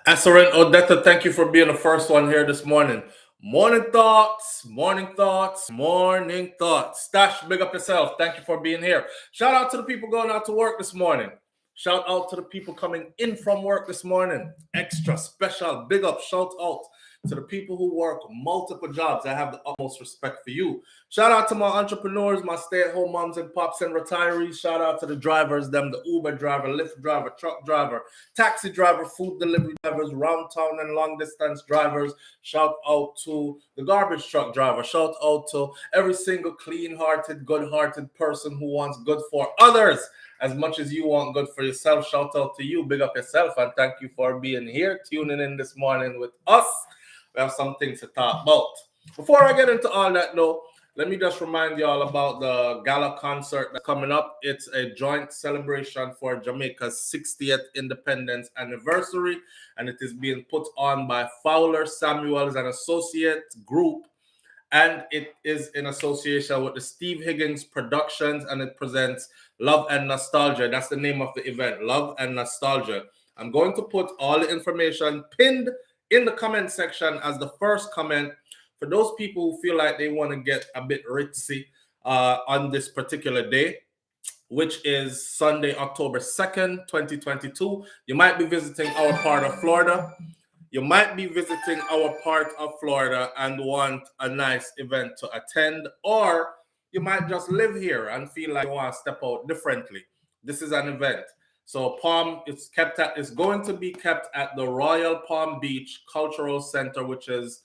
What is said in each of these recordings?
Asaren Odetta, thank you for being the first one here this morning. Morning thoughts, morning thoughts, morning thoughts. Stash, big up yourself. Thank you for being here. Shout out to the people going out to work this morning. Shout out to the people coming in from work this morning. Extra special, big up, shout out to the people who work multiple jobs. I have the utmost respect for you. Shout out to my entrepreneurs, my stay-at-home moms and pops and retirees. Shout out to the drivers, them, the Uber driver, Lyft driver, truck driver, taxi driver, food delivery drivers, round town and long distance drivers. Shout out to the garbage truck driver. Shout out to every single clean-hearted, good-hearted person who wants good for others as much as you want good for yourself. Shout out to you, big up yourself, and thank you for being here, tuning in this morning with us. We have some things to talk about. Before I get into all that, though, let me just remind you all about the gala concert that's coming up. It's a joint celebration for Jamaica's 60th independence anniversary, and it is being put on by Fowler Samuels and Associates Group, and it is in association with the Steve Higgins Productions, and it presents Love and Nostalgia. That's the name of the event, Love and Nostalgia. I'm going to put all the information pinned in the comment section as the first comment for those people who feel like they want to get a bit ritzy on this particular day, which is Sunday, October 2nd, 2022. You might be visiting our part of Florida. You might be visiting our part of Florida and want a nice event to attend, or you might just live here and feel like you want to step out differently. This is an event. So it's going to be kept at the Royal Palm Beach Cultural Center, which is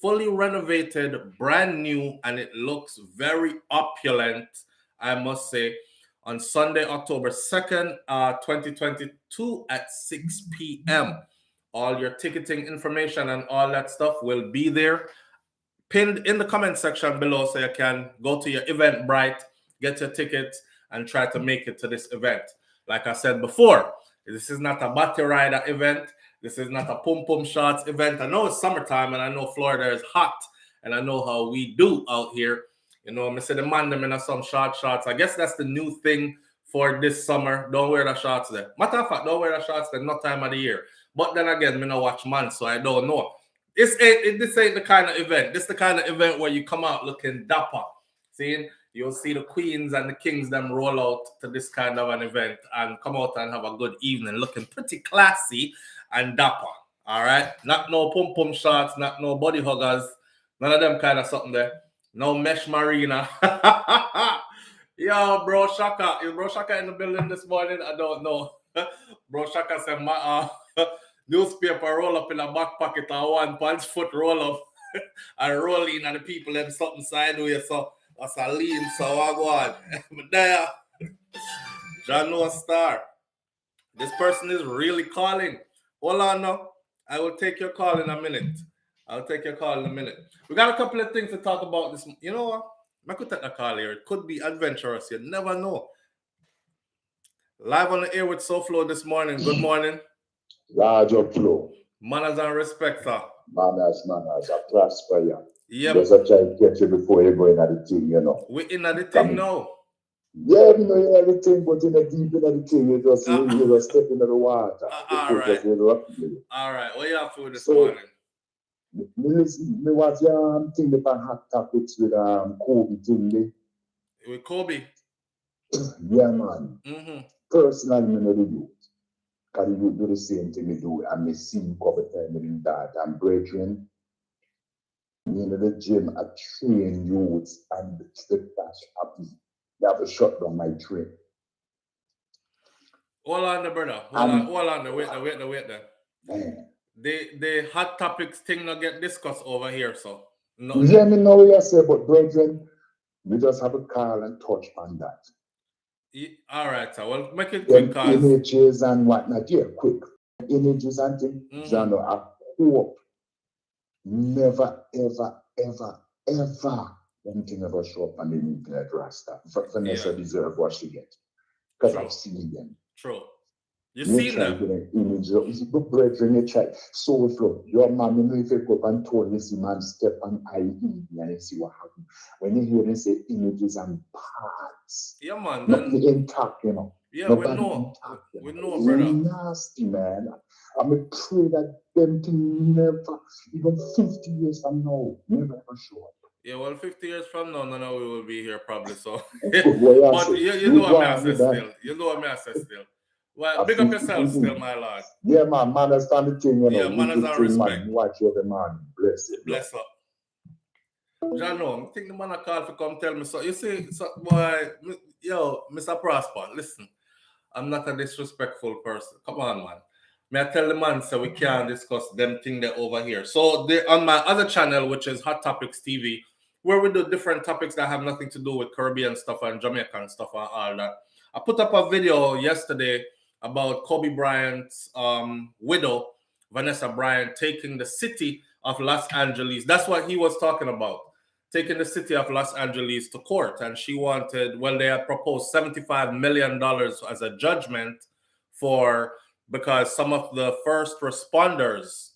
fully renovated, brand new, and it looks very opulent, I must say, on Sunday, October 2nd, 2022 at 6 p.m. All your ticketing information and all that stuff will be there, pinned in the comment section below, so you can go to your Eventbrite, get your tickets, and try to make it to this event. Like I said before, this is not a body rider event. This is not a pum pum shots event. I know it's summertime and I know Florida is hot and I know how we do out here. You know, I'm say the man them in some short shorts. I guess that's the new thing for this summer. Don't wear the shorts there. Matter of fact, don't wear the shorts there, no time of the year. But then again, me no watch man, so I don't know. This ain't the kind of event. This the kind of event where you come out looking dapper. See? You'll see the queens and the kings them roll out to this kind of an event and come out and have a good evening, looking pretty classy and dapper. All right, not no pum pum shots, not no body huggers, none of them kind of something there. No mesh marina. Yo, bro Shaka, is bro Shaka in the building this morning? I don't know. Bro Shaka said my newspaper roll up in a back pocket or one punch foot roll up and roll in and the people them something sideways. So that's a lean, so I go on. But there, John Noah Star. This person is really calling. Hold on now. I will take your call in a minute. I'll take your call in a minute. We got a couple of things to talk about this. You know what? I could take a call here. It could be adventurous. You never know. Live on the air with SouFLo this morning. Good morning. Large upflow. Manners and respect, sir. Manners, I prosper you. Yep. Just try to get you before you go into the thing, you know. We in the thing now. Yeah, you know, you know the thing, but in the deep in the thing, you just step into the water. All right. All right. What you have for this morning? Me watch thing about hot topics with Kobe thing. With Kobe? Yeah, man. Mm-hmm. Personally, me never do it. Because you do the same thing you do, and me see a couple times in that. And brethren, in the gym, I train youths and the dash happy. They have to shut down my train. Hold on, brother. Hold on. Wait there. The hot topics thing not get discussed over here, so. No. Yeah, me know what you say, but brethren, we just have a call and touch on that. All right, sir. Well, make it quick, cause images and whatnot. Yeah, quick. Images and things. Mm-hmm. I hope never, ever anything ever show up on the internet Rasta. Vanessa deserve what she gets. Because I've seen them. True. You seen them? But brethren, you try. SouFLo, your man, you know, if you go up and told this man step on IE and you see what happens. When you hear them say images and parts, yeah, man. Nothing intact, you know. Yeah, we Nobody know. talk We them. know, It's brother. nasty, man. I'm a pray that them thing never, even 50 years from now, never ever show up. Yeah, well, 50 years from now, none of we will be here probably. So, What I but say? you You know go what me I on say with that. still. You know what me I say still. Well, A big up 50, yourself still, my lord. yeah, man, manners kind of thing, you know, Yeah, manners wicked and thing, respect. man. Watch every man. Bless it, Lord. Bless up. John, no, I think the man I called for come tell me so. You see, so, boy, yo, Mr. Prosper, listen, I'm not a disrespectful person. Come on, man. May I tell the man so we can't discuss them thing there over here. So they on my other channel, which is Hot Topics TV, where we do different topics that have nothing to do with Caribbean stuff and Jamaican stuff and all that. I put up a video yesterday about Kobe Bryant's widow, Vanessa Bryant, taking the city of Los Angeles. That's what he was talking about. Taking the city of Los Angeles to court. And she wanted, well, they had proposed $75 million as a judgment because some of the first responders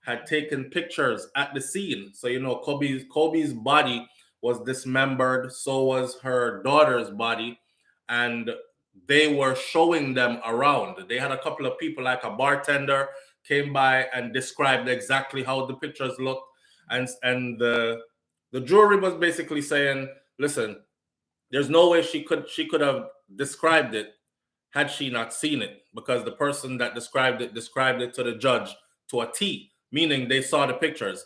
had taken pictures at the scene. So, you know, Kobe's body was dismembered, so was her daughter's body, and they were showing them around. They had a couple of people, like a bartender, came by and described exactly how the pictures looked, and the jury was basically saying, listen, there's no way she could have described it had she not seen it, because the person that described it to the judge to a T, meaning they saw the pictures.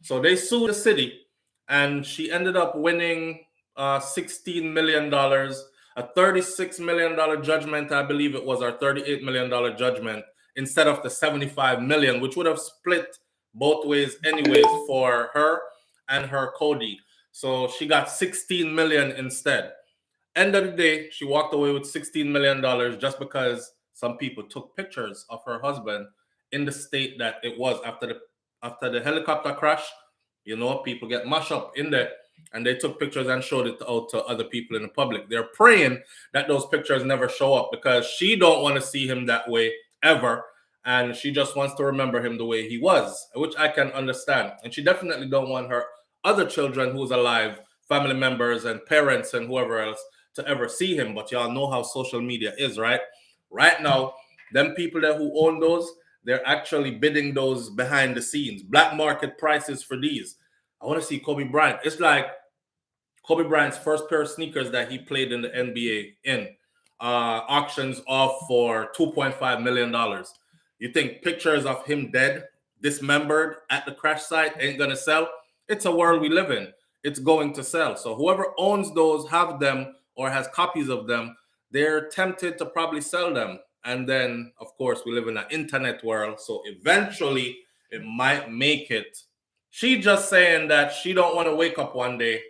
So they sued the city, and she ended up winning $16 million, a $36 million judgment, I believe it was, our $38 million judgment, instead of the $75 million, which would have split both ways anyways for her and her Cody. So she got $16 million instead. End of the day, she walked away with $16 million just because some people took pictures of her husband in the state that it was after the helicopter crash. You know, people get mashed up in there, and they took pictures and showed it out to other people in the public. They're praying that those pictures never show up, because she don't want to see him that way ever, and she just wants to remember him the way he was, which I can understand. And she definitely don't want her other children who's alive, family members and parents and whoever else, to ever see him. But y'all know how social media is, right? Right now, them people that who own those, they're actually bidding those behind the scenes, black market prices for these. I want to see Kobe Bryant. It's like Kobe Bryant's first pair of sneakers that he played in the NBA in auctions off for $2.5 million. You think pictures of him dead, dismembered at the crash site ain't gonna sell? It's a world we live in. It's going to sell. So whoever owns those, have them, or has copies of them, they're tempted to probably sell them. And then, of course, we live in an internet world, so eventually it might make it. She just saying that she don't want to wake up one day,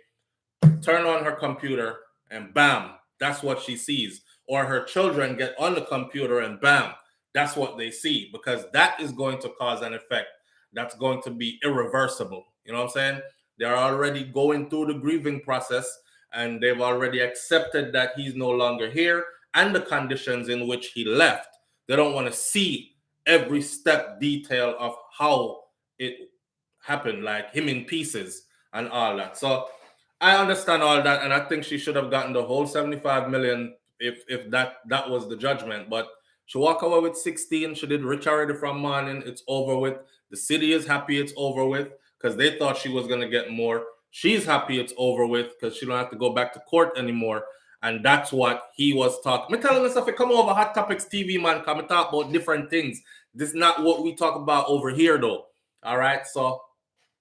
turn on her computer, and bam, that's what she sees. Or her children get on the computer and bam, that's what they see, because that is going to cause an effect that's going to be irreversible. You know what I'm saying? They're already going through the grieving process, and they've already accepted that he's no longer here and the conditions in which he left. They don't want to see every step detail of how it happened, like him in pieces and all that. So I understand all that, and I think she should have gotten the whole 75 million if that was the judgment. But she walked away with 16. She did rich already from morning. It's over with. The city is happy it's over with, because they thought she was gonna get more. She's happy it's over with, because she don't have to go back to court anymore. And that's what he was talking. I'm telling myself, come over Hot Topics TV, man. Come and talk about different things. This is not what we talk about over here, though. All right. So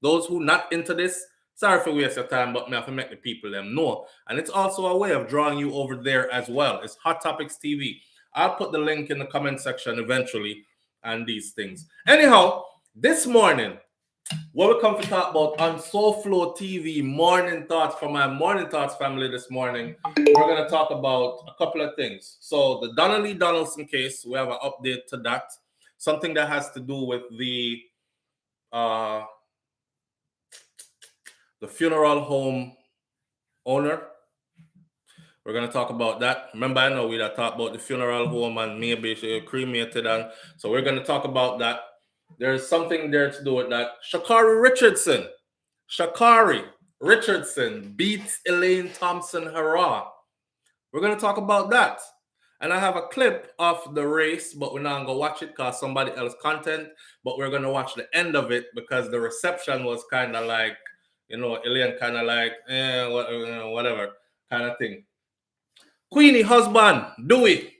those who not into this, sorry for waste your time, but me have to make the people them know. And it's also a way of drawing you over there as well. It's Hot Topics TV. I'll put the link in the comment section eventually and these things. Anyhow, this morning, what we come to talk about on SouFLoTV Morning Thoughts for my Morning Thoughts family this morning, we're going to talk about a couple of things. So the Donaldson case, we have an update to that. Something that has to do with the funeral home owner. We're going to talk about that. Remember, I know we had talked about the funeral home and maybe she cremated, and so we're going to talk about that. There's something there to do with that. Sha'Carri Richardson beats Elaine Thompson hurrah. We're going to talk about that. And I have a clip of the race, but we're not going to watch it because somebody else content. But we're going to watch the end of it because the reception was kind of like, alien kind of like, whatever kind of thing. Queenie husband, Dewey.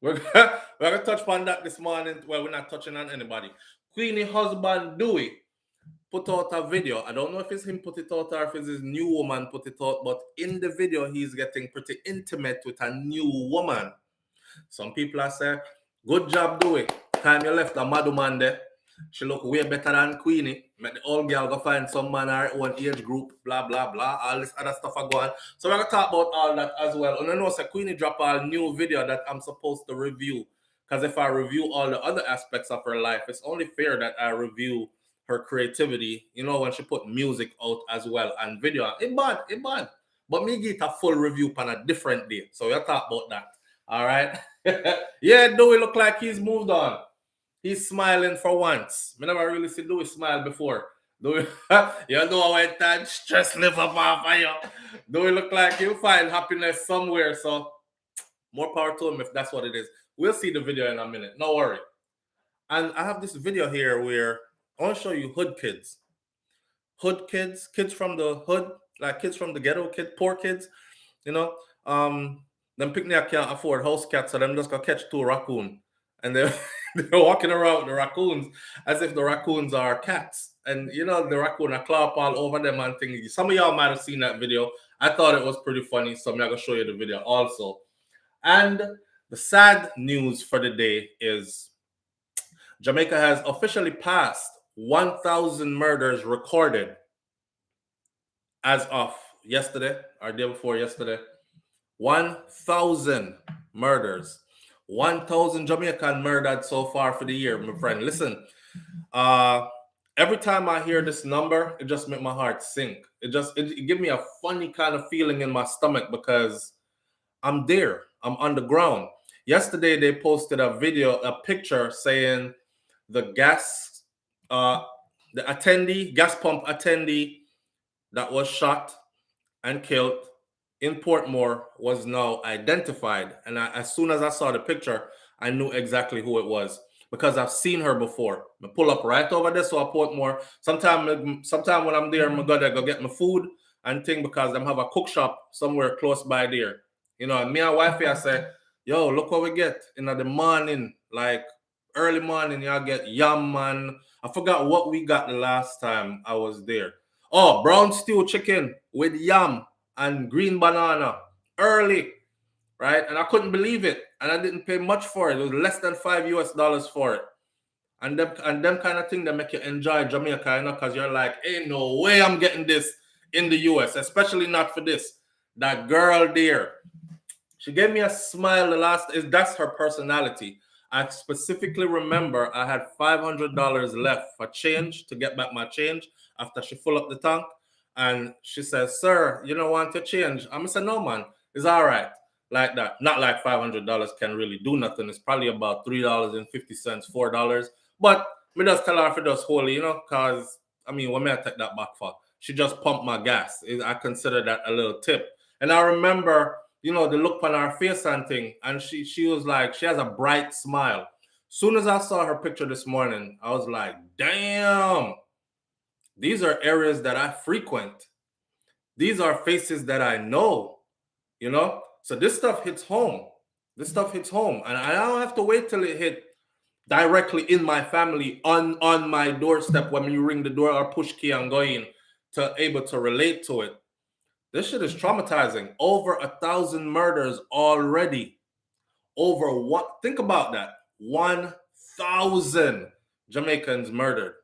We're going to touch upon that this morning. Well, we're not touching on anybody. Queenie husband, Dewey, put out a video. I don't know if it's him put it out or if it's his new woman put it out, but in the video, he's getting pretty intimate with a new woman. Some people are saying, good job, Dewey. Time you left a mad woman there. She look way better than Queenie. Make the old girl go find some man her own age group, blah, blah, blah. All this other stuff are going. So we're going to talk about all that as well. And I know Queenie drop a new video that I'm supposed to review. Because if I review all the other aspects of her life, it's only fair that I review her creativity, when she put music out as well and video. It bad. But me get a full review on a different day. So we'll talk about that. All right. Yeah, Dewey look like he's moved on. He's smiling for once. I never really see Dewey smile before. Dewey, you know when that stress live up off of you. Dewey look like he'll find happiness somewhere. So more power to him if that's what it is. We'll see the video in a minute. No worry. And I have this video here where I want to show you hood kids. Hood kids, kids from the hood, like kids from the ghetto, poor kids, them picnic can't afford house cats, so them just go catch 2 raccoon. And they're walking around with the raccoons as if the raccoons are cats. And the raccoon are claw up all over them and things. Some of y'all might have seen that video. I thought it was pretty funny, so I'm gonna show you the video also. And the sad news for the day is Jamaica has officially passed 1,000 murders recorded as of yesterday, or day before yesterday. 1,000 murders. 1,000 Jamaican murdered so far for the year, my friend. Listen, every time I hear this number, it just makes my heart sink. It gives me a funny kind of feeling in my stomach because I'm there. I'm on the ground. Yesterday, they posted a picture saying the gas pump attendee that was shot and killed in Portmore was now identified. And as soon as I saw the picture, I knew exactly who it was because I've seen her before. I pull up right over there, so I Portmore. Sometime when I'm there, I'm gonna go get my food and thing because them have a cook shop somewhere close by there. And me and wifey, I say, yo, look what we get in the morning, like early morning, y'all get yam, man. I forgot what we got the last time I was there. Oh, brown stew chicken with yam and green banana early, right? And I couldn't believe it. And I didn't pay much for it. It was less than $5 for it. And them kind of thing that make you enjoy Jamaica, because you're like, ain't no way I'm getting this in the US, especially not for this. That girl there, she gave me a smile that's her personality. I specifically remember I had $500 left for change to get back my change after she full up the tank. And she says, sir, you don't want to change? I'm saying, no, man, it's all right. Like that. Not like $500 can really do nothing. It's probably about $3.50, $4. But me just tell her if it does holy, because, what may I take that back for? She just pumped my gas. I consider that a little tip. And I remember, the look on her face and thing. And she was like, she has a bright smile. Soon as I saw her picture this morning, I was like, damn. These are areas that I frequent. These are faces that I know, So this stuff hits home. And I don't have to wait till it hit directly in my family on my doorstep when you ring the door or push key and go in to able to relate to it. This shit is traumatizing. Over 1,000 murders already. Think about that. 1,000 Jamaicans murdered.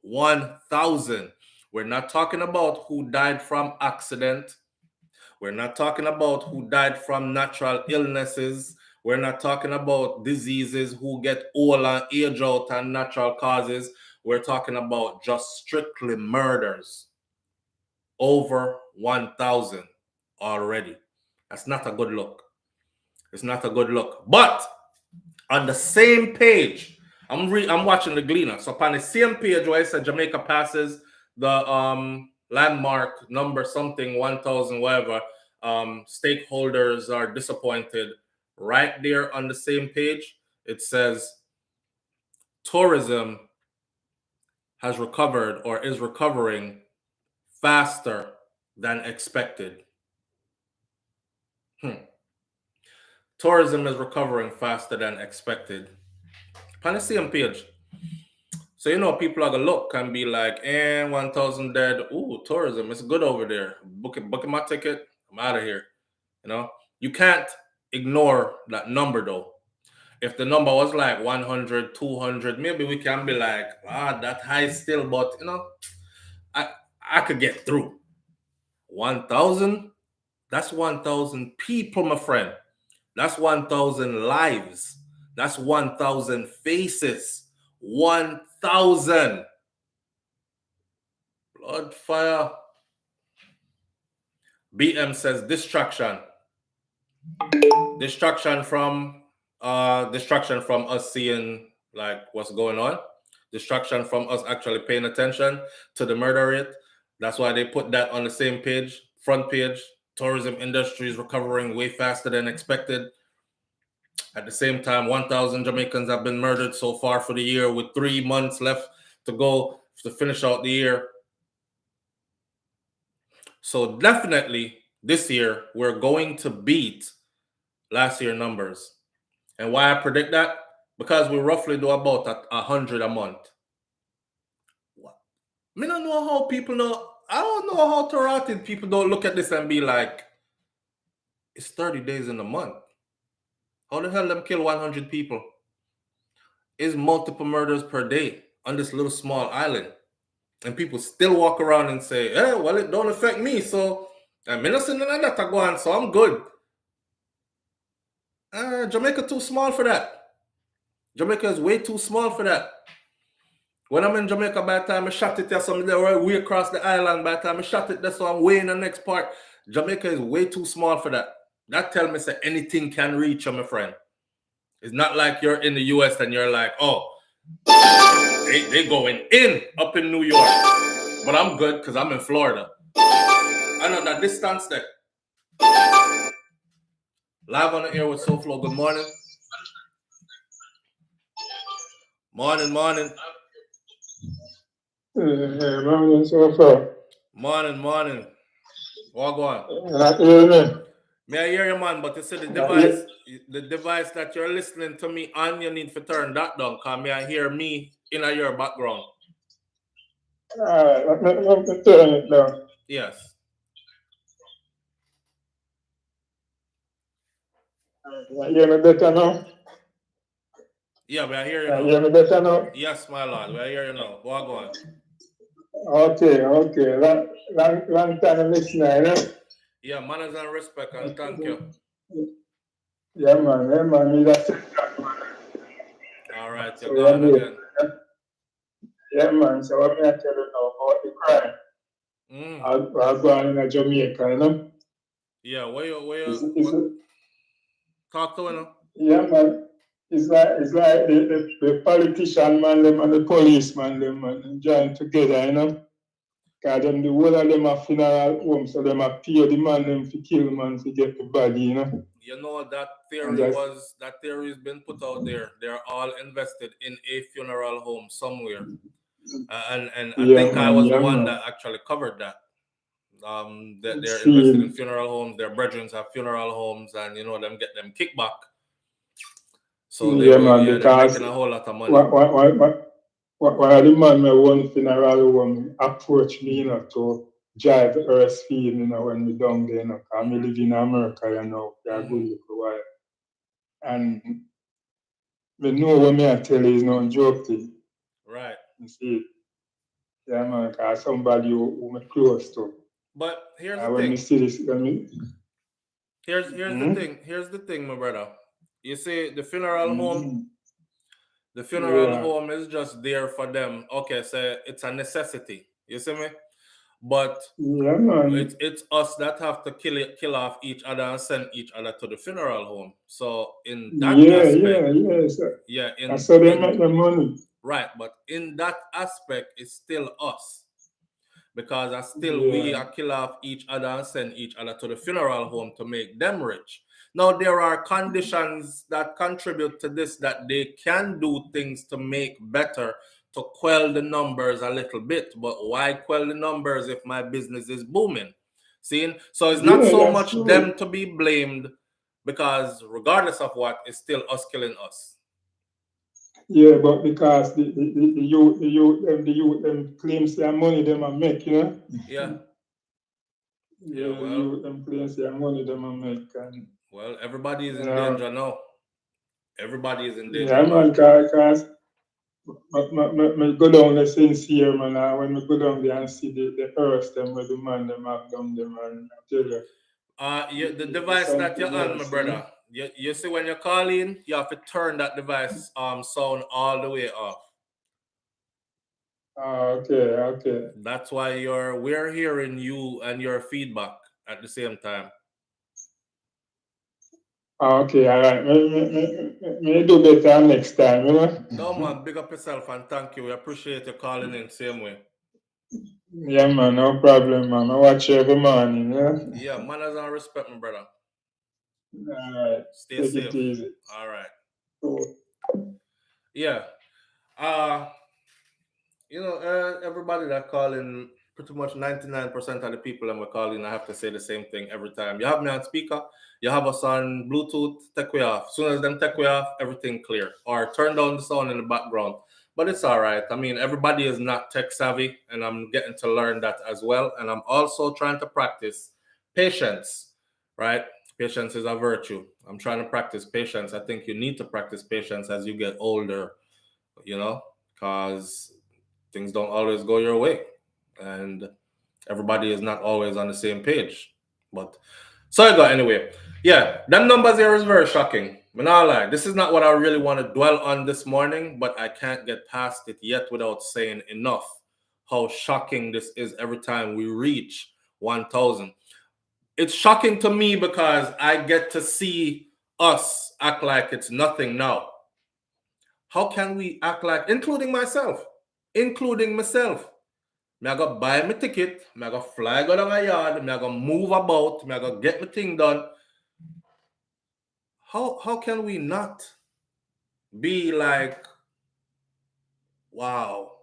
1,000. We're not talking about who died from accident. We're not talking about who died from natural illnesses. We're not talking about diseases who get old and age out and natural causes. We're talking about just strictly murders. Over 1,000 already. That's not a good look. It's not a good look. But on the same page, I'm watching the Gleaner. So on the same page where I said Jamaica passes the landmark number something 1,000 whatever, stakeholders are disappointed, right there on the same page, it says tourism has recovered or is recovering faster than expected. Tourism is recovering faster than expected. On the same page. So, people are going to look and be like, 1,000 dead. Ooh, tourism. It's good over there. Booking my ticket. I'm out of here. You can't ignore that number though. If the number was like 100, 200, maybe we can be like, that high still, but I could get through. 1,000, that's 1,000 people, my friend. That's 1,000 lives. That's 1,000 faces. 1,000. Blood, fire. BM says distraction. Distraction from us seeing like what's going on. Distraction from us actually paying attention to the murder rate. That's why they put that on the same page, front page. Tourism industry is recovering way faster than expected. At the same time, 1,000 Jamaicans have been murdered so far for the year, with 3 months left to go to finish out the year. So definitely this year, we're going to beat last year numbers. And why I predict that? Because we roughly do about 100 a month. What? I don't know how people know. I don't know how Toronto people don't look at this and be like, it's 30 days in a month. How the hell them kill 100 people? It's multiple murders per day on this little small island. And people still walk around and say, well, it don't affect me. So I'm innocent and that go on, so I'm good. Jamaica too small for that. Jamaica is way too small for that. When I'm in Jamaica, by the time I shot it there, so I'm way across the island. By the time I shot it there, so I'm way in the next part. Jamaica is way too small for that. That tells me that anything can reach you, my friend. It's not like you're in the US and you're like, they going in up in New York. But I'm good because I'm in Florida. I know that distance there. Live on the air with SouFLo. Good morning. Morning. Morning, SouFLo. Morning. What go on? Not hear me. May I hear you, man? But you see the device that you're listening to me on, you need to turn that down, because may I hear me in your background. Alright, let me turn it down. Yes. You hear me better now? Yeah, we are hear you now. You hear me better now? Yes, my lord, we are hear you now. What go on? Okay. Long time listener, you know? Yeah, manners and respect, and thank you. Yeah, man, that's it. All right, you're gone again. Yeah, man, so what I tell you now about the crime? I'll go on in Jamaica, you know? Yeah, where talk to you? Yeah, man. It's like the politician man them and the policeman them and join together, you know? Because them the whole of them are funeral home, so them are pay the man them to kill man to get the body, you know? You know that theory has been put out there. They're all invested in a funeral home somewhere. And I think I was the one that actually covered that. That they're invested in funeral homes. Their brethren have funeral homes, and them get them kickback. So they're making a whole lot of money. One of the man my one funeral home approached me, to drive the earth field, when we down there, because I live in America, we are good for a while. And me know what me I tell you is no joke thing. Right. You see, yeah, man, because somebody who me close to. But here's the when thing. Me see this, here's the thing. Here's the thing, my brother. You see, the funeral home. The funeral home is just there for them. Okay, so it's a necessity. You see me? But it's us that have to kill off each other and send each other to the funeral home. So in that aspect, that's how they make the money. Right, but in that aspect, it's still us. Because we are kill off each other and send each other to the funeral home to make them rich. Now, there are conditions that contribute to this, that they can do things to make better, to quell the numbers a little bit. But why quell the numbers if my business is booming? See? So it's not so much them to be blamed, because regardless of what, it's still us killing us. Yeah, but because the youth claims their money them a make, you know? Yeah. Yeah, well, the youth claims their money them a make. And, well, everybody is in danger now. Everybody is in danger. Yeah, man, because I go down the sincere, man, and when I go down there and see the earth them where the man them have done them, and I tell you. The device that you're on, my brother, you see when you're calling, you have to turn that device sound all the way off. Okay. That's why we're hearing you and your feedback at the same time. Okay, all right. May do better next time, you know? No, man, big up yourself and thank you. We appreciate you calling in same way. Yeah, man, no problem, man. I watch you every morning, yeah? Yeah, manners and respect, my brother. All right. Stay safe. It easy. All right. Cool. Yeah. Everybody that calling, pretty much 99% of the people that we're calling, I have to say the same thing every time. You have me on speaker, you have us on Bluetooth, take we off. As soon as them take we off, everything clear. Or turn down the sound in the background. But it's all right. I mean, everybody is not tech savvy, and I'm getting to learn that as well. And I'm also trying to practice patience, right? Patience is a virtue. I'm trying to practice patience. I think you need to practice patience as you get older, because things don't always go your way, and everybody is not always on the same page. But so I got anyway. Yeah, them numbers here is very shocking. But not lie, this is not what I really want to dwell on this morning, but I can't get past it yet without saying enough how shocking this is every time we reach 1,000. It's shocking to me because I get to see us act like it's nothing now. How can we act like, including myself, me I go buy my ticket, me I go fly go down a yard, me I go move about, me I go get my thing done. How can we not be like, wow,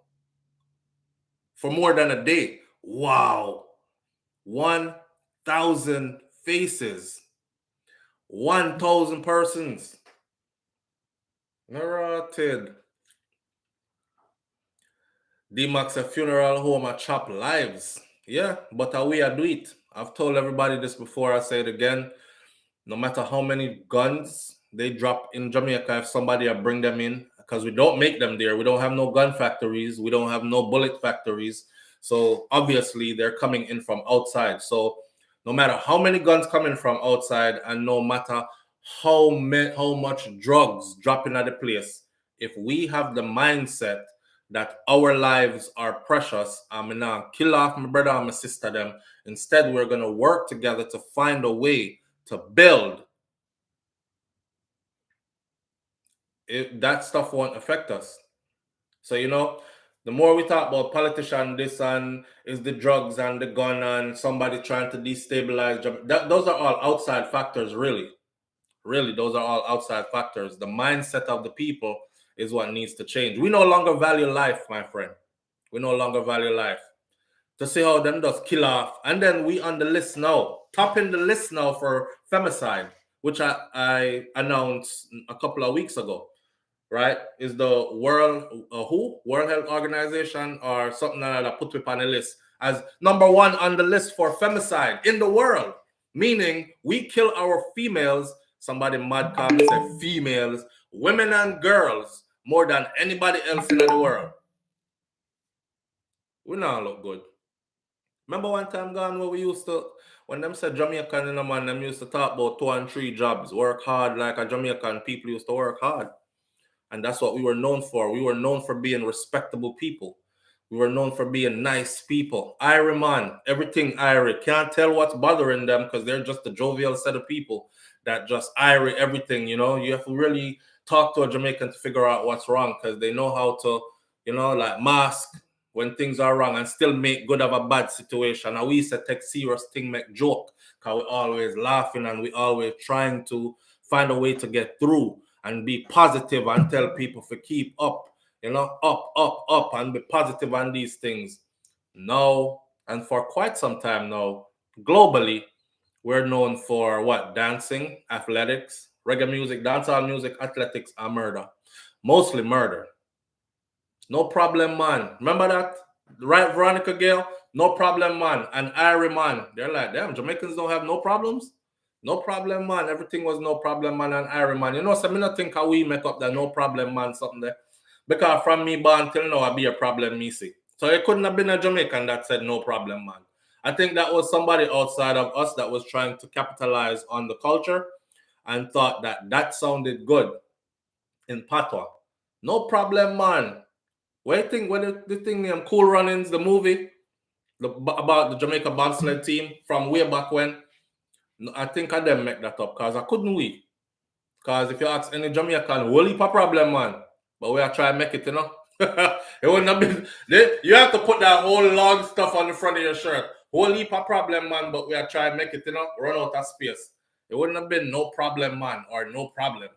for more than a day? Wow, 1,000 faces, 1,000 persons. Narrated. D-Max a funeral home a chop lives. Yeah, but how we do it. I've told everybody this before, I say it again. No matter how many guns they drop in Jamaica, if somebody bring them in, because we don't make them there. We don't have no gun factories. We don't have no bullet factories. So obviously they're coming in from outside. So no matter how many guns coming from outside, and no matter how much drugs dropping at the place, if we have the mindset that our lives are precious, I'm not kill off my brother and my sister them. Instead, we're gonna work together to find a way to build. That stuff won't affect us. So the more we talk about politician, this and is the drugs and the gun and somebody trying to destabilize, those are all outside factors, really. Really, those are all outside factors. The mindset of the people is what needs to change. We no longer value life, my friend. We no longer value life. To see how them does kill off. And then we on the list now, topping the list now for femicide, which I announced a couple of weeks ago, right? Is the World Health Organization or something like that put up on the list as number 1 on the list for femicide in the world. Meaning we kill our females, somebody mad come and say females, women and girls more than anybody else in the world. We not look good. Remember one time gone where we used to, when them said Jamaican in a man, them used to talk about 2 and 3 jobs, work hard like a Jamaican people used to work hard. And that's what we were known for. We were known for being respectable people. We were known for being nice people. Irie man, everything Irie. Can't tell what's bothering them because they're just a jovial set of people that just Irie everything, You have to really talk to a Jamaican to figure out what's wrong because they know how to, like mask when things are wrong and still make good of a bad situation. And we used to take serious thing, make joke, because we always laughing and we always trying to find a way to get through and be positive and tell people to keep up, up, and be positive on these things. No, and for quite some time now, globally, we're known for what? Dancing, athletics, reggae music, dancehall music, athletics, and murder. Mostly murder. No problem, man. Remember that? Right, Veronica Gale? No problem, man. And Irie, man. They're like, damn, Jamaicans don't have no problems? No problem, man. Everything was no problem, man, and Irie, man. You know, so I not think how we make up that no problem, man, something there. Because from me born till now, I be a problem, me see. So it couldn't have been a Jamaican that said no problem, man. I think that was somebody outside of us that was trying to capitalize on the culture and thought that that sounded good in patois. No problem, man. What do you think? What the thing named Cool Runnings, the movie about the Jamaica bobsled team from way back when? I think I them make that up because I couldn't we. Because if you ask any Jamaican, whole heap of problem, man. But we are trying to make it, it wouldn't have been. You have to put that whole long stuff on the front of your shirt. Whole heap of problem, man. But we are trying to make it, run out of space. It wouldn't have been no problem, man, or no problem.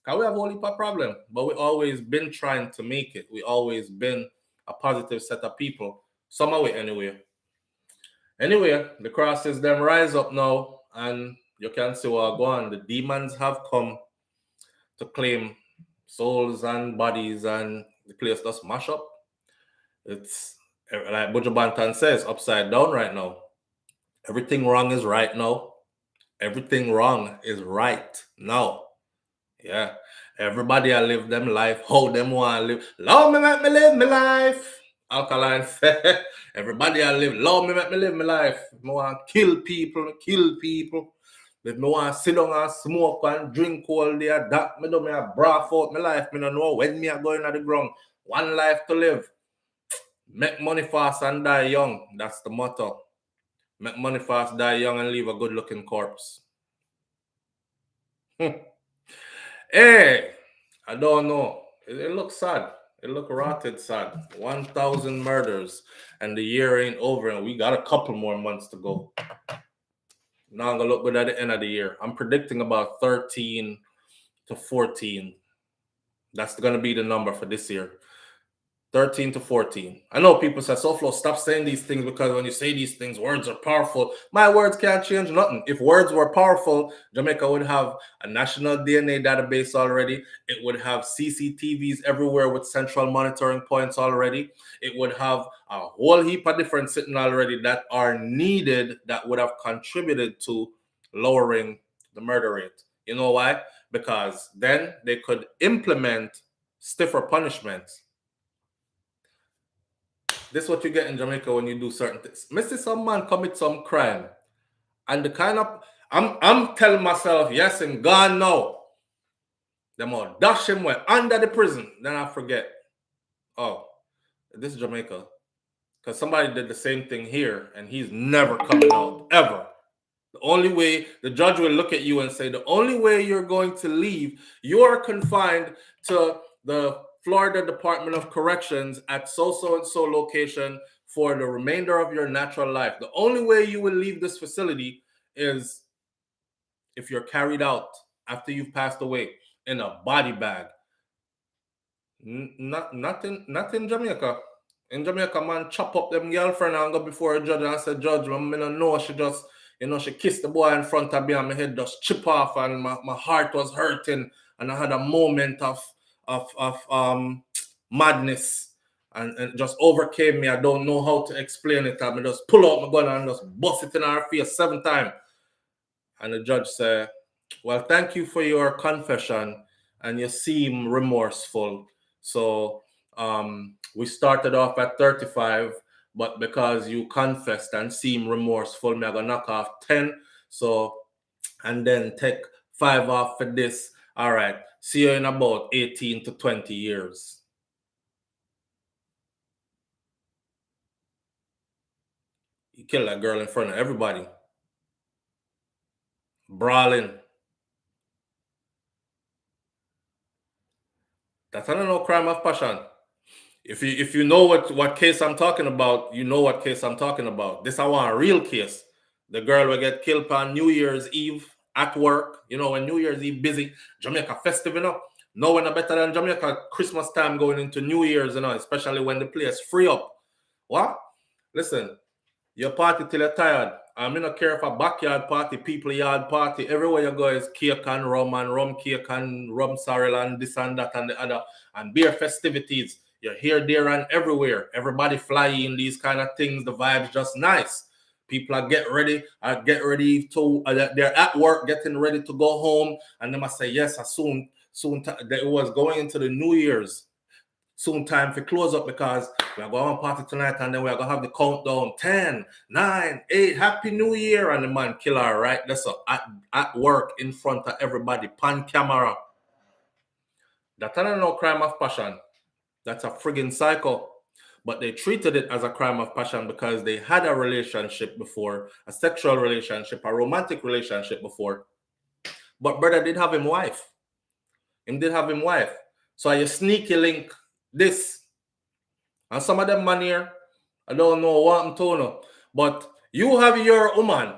Because we have a whole heap of problem. But we always been trying to make it. We always been a positive set of people. Some way, anyway. Anyway, the crosses them rise up now. And you can see what go on. The demons have come to claim souls and bodies, and the place does mash up. It's like Buju Banton says, upside down right now. Everything wrong is right now. Everything wrong is right now. Yeah. Everybody I live them life, how them want to live. Love me, make me live my life. Alkaline said, everybody I live, love me, make me live my life. I want to kill people. If me want to sit down and smoke and drink all day, that me do me a braff out my life. Me don't know when me are going at the ground. One life to live. Make money fast and die young. That's the motto. Make money fast, die young, and leave a good looking corpse. Hey, I don't know. It looks sad. It look rotted sad. 1,000 murders and the year ain't over and we got a couple more months to go. Now I'm gonna look good at the end of the year. I'm predicting about 13 to 14. That's gonna be the number for this year. 13 to 14. I know people say, SouFlo, stop saying these things because when you say these things, words are powerful. My words can't change nothing. If words were powerful, Jamaica would have a national DNA database already. It would have CCTVs everywhere with central monitoring points already. It would have a whole heap of different sitting already that are needed that would have contributed to lowering the murder rate. You know why? Because then they could implement stiffer punishments. This is what you get in Jamaica when you do certain things. Missy, some man commit some crime, and the kind of I'm telling myself, yes, and gone now. Them all dash him way under the prison. Then I forget. Oh, this is Jamaica, because somebody did the same thing here, and he's never coming out ever. The only way the judge will look at you and say, the only way you're going to leave, you are confined to the Florida Department of Corrections at so-and-so location for the remainder of your natural life. The only way you will leave this facility is if you're carried out after you've passed away in a body bag. Not in Jamaica. In Jamaica, man, chop up them girlfriend and go before a judge and say, Judge, man, I don't know, she just, she kissed the boy in front of me and my head just chip off and my heart was hurting and I had a moment of madness and it just overcame me. I don't know how to explain it. I just pull out my gun and just bust it in her face 7 times. And the judge said, well, thank you for your confession and you seem remorseful. So we started off at 35, but because you confessed and seem remorseful, I'm gonna knock off 10. So, and then take 5 off for this. All right, see you in about 18 to 20 years. You killed that girl in front of everybody. Brawling. That's not no crime of passion. If you know what case I'm talking about, you know what case I'm talking about. This I want a real case. The girl will get killed on New Year's Eve at work. You know, when New Year's Eve busy, Jamaica festive, you know. No one better than Jamaica Christmas time going into New Year's, you know, especially when the place free up. What? Listen, you party till you're tired. I mean, I don't care if a backyard party, people yard party, everywhere you go is cake and rum cake and rum sorrel and this and that and the other, and beer festivities. You're here, there, and everywhere. Everybody flying these kind of things. The vibe's just nice. People are getting ready. They're at work, getting ready to go home, and they must say yes. Soon. It was going into the New Year's. Soon time for close up because we are going to party tonight and then we are going to have the countdown 10, 9, 8, Happy New Year. And the man kill her right that's at work in front of everybody, pan camera. That's not no crime of passion. That's a friggin' cycle. But they treated it as a crime of passion because they had a relationship before, a sexual relationship, a romantic relationship before. But brother did have him wife. Him did have him wife. So you sneaky link this. And some of them man here, I don't know what I'm talking, but you have your woman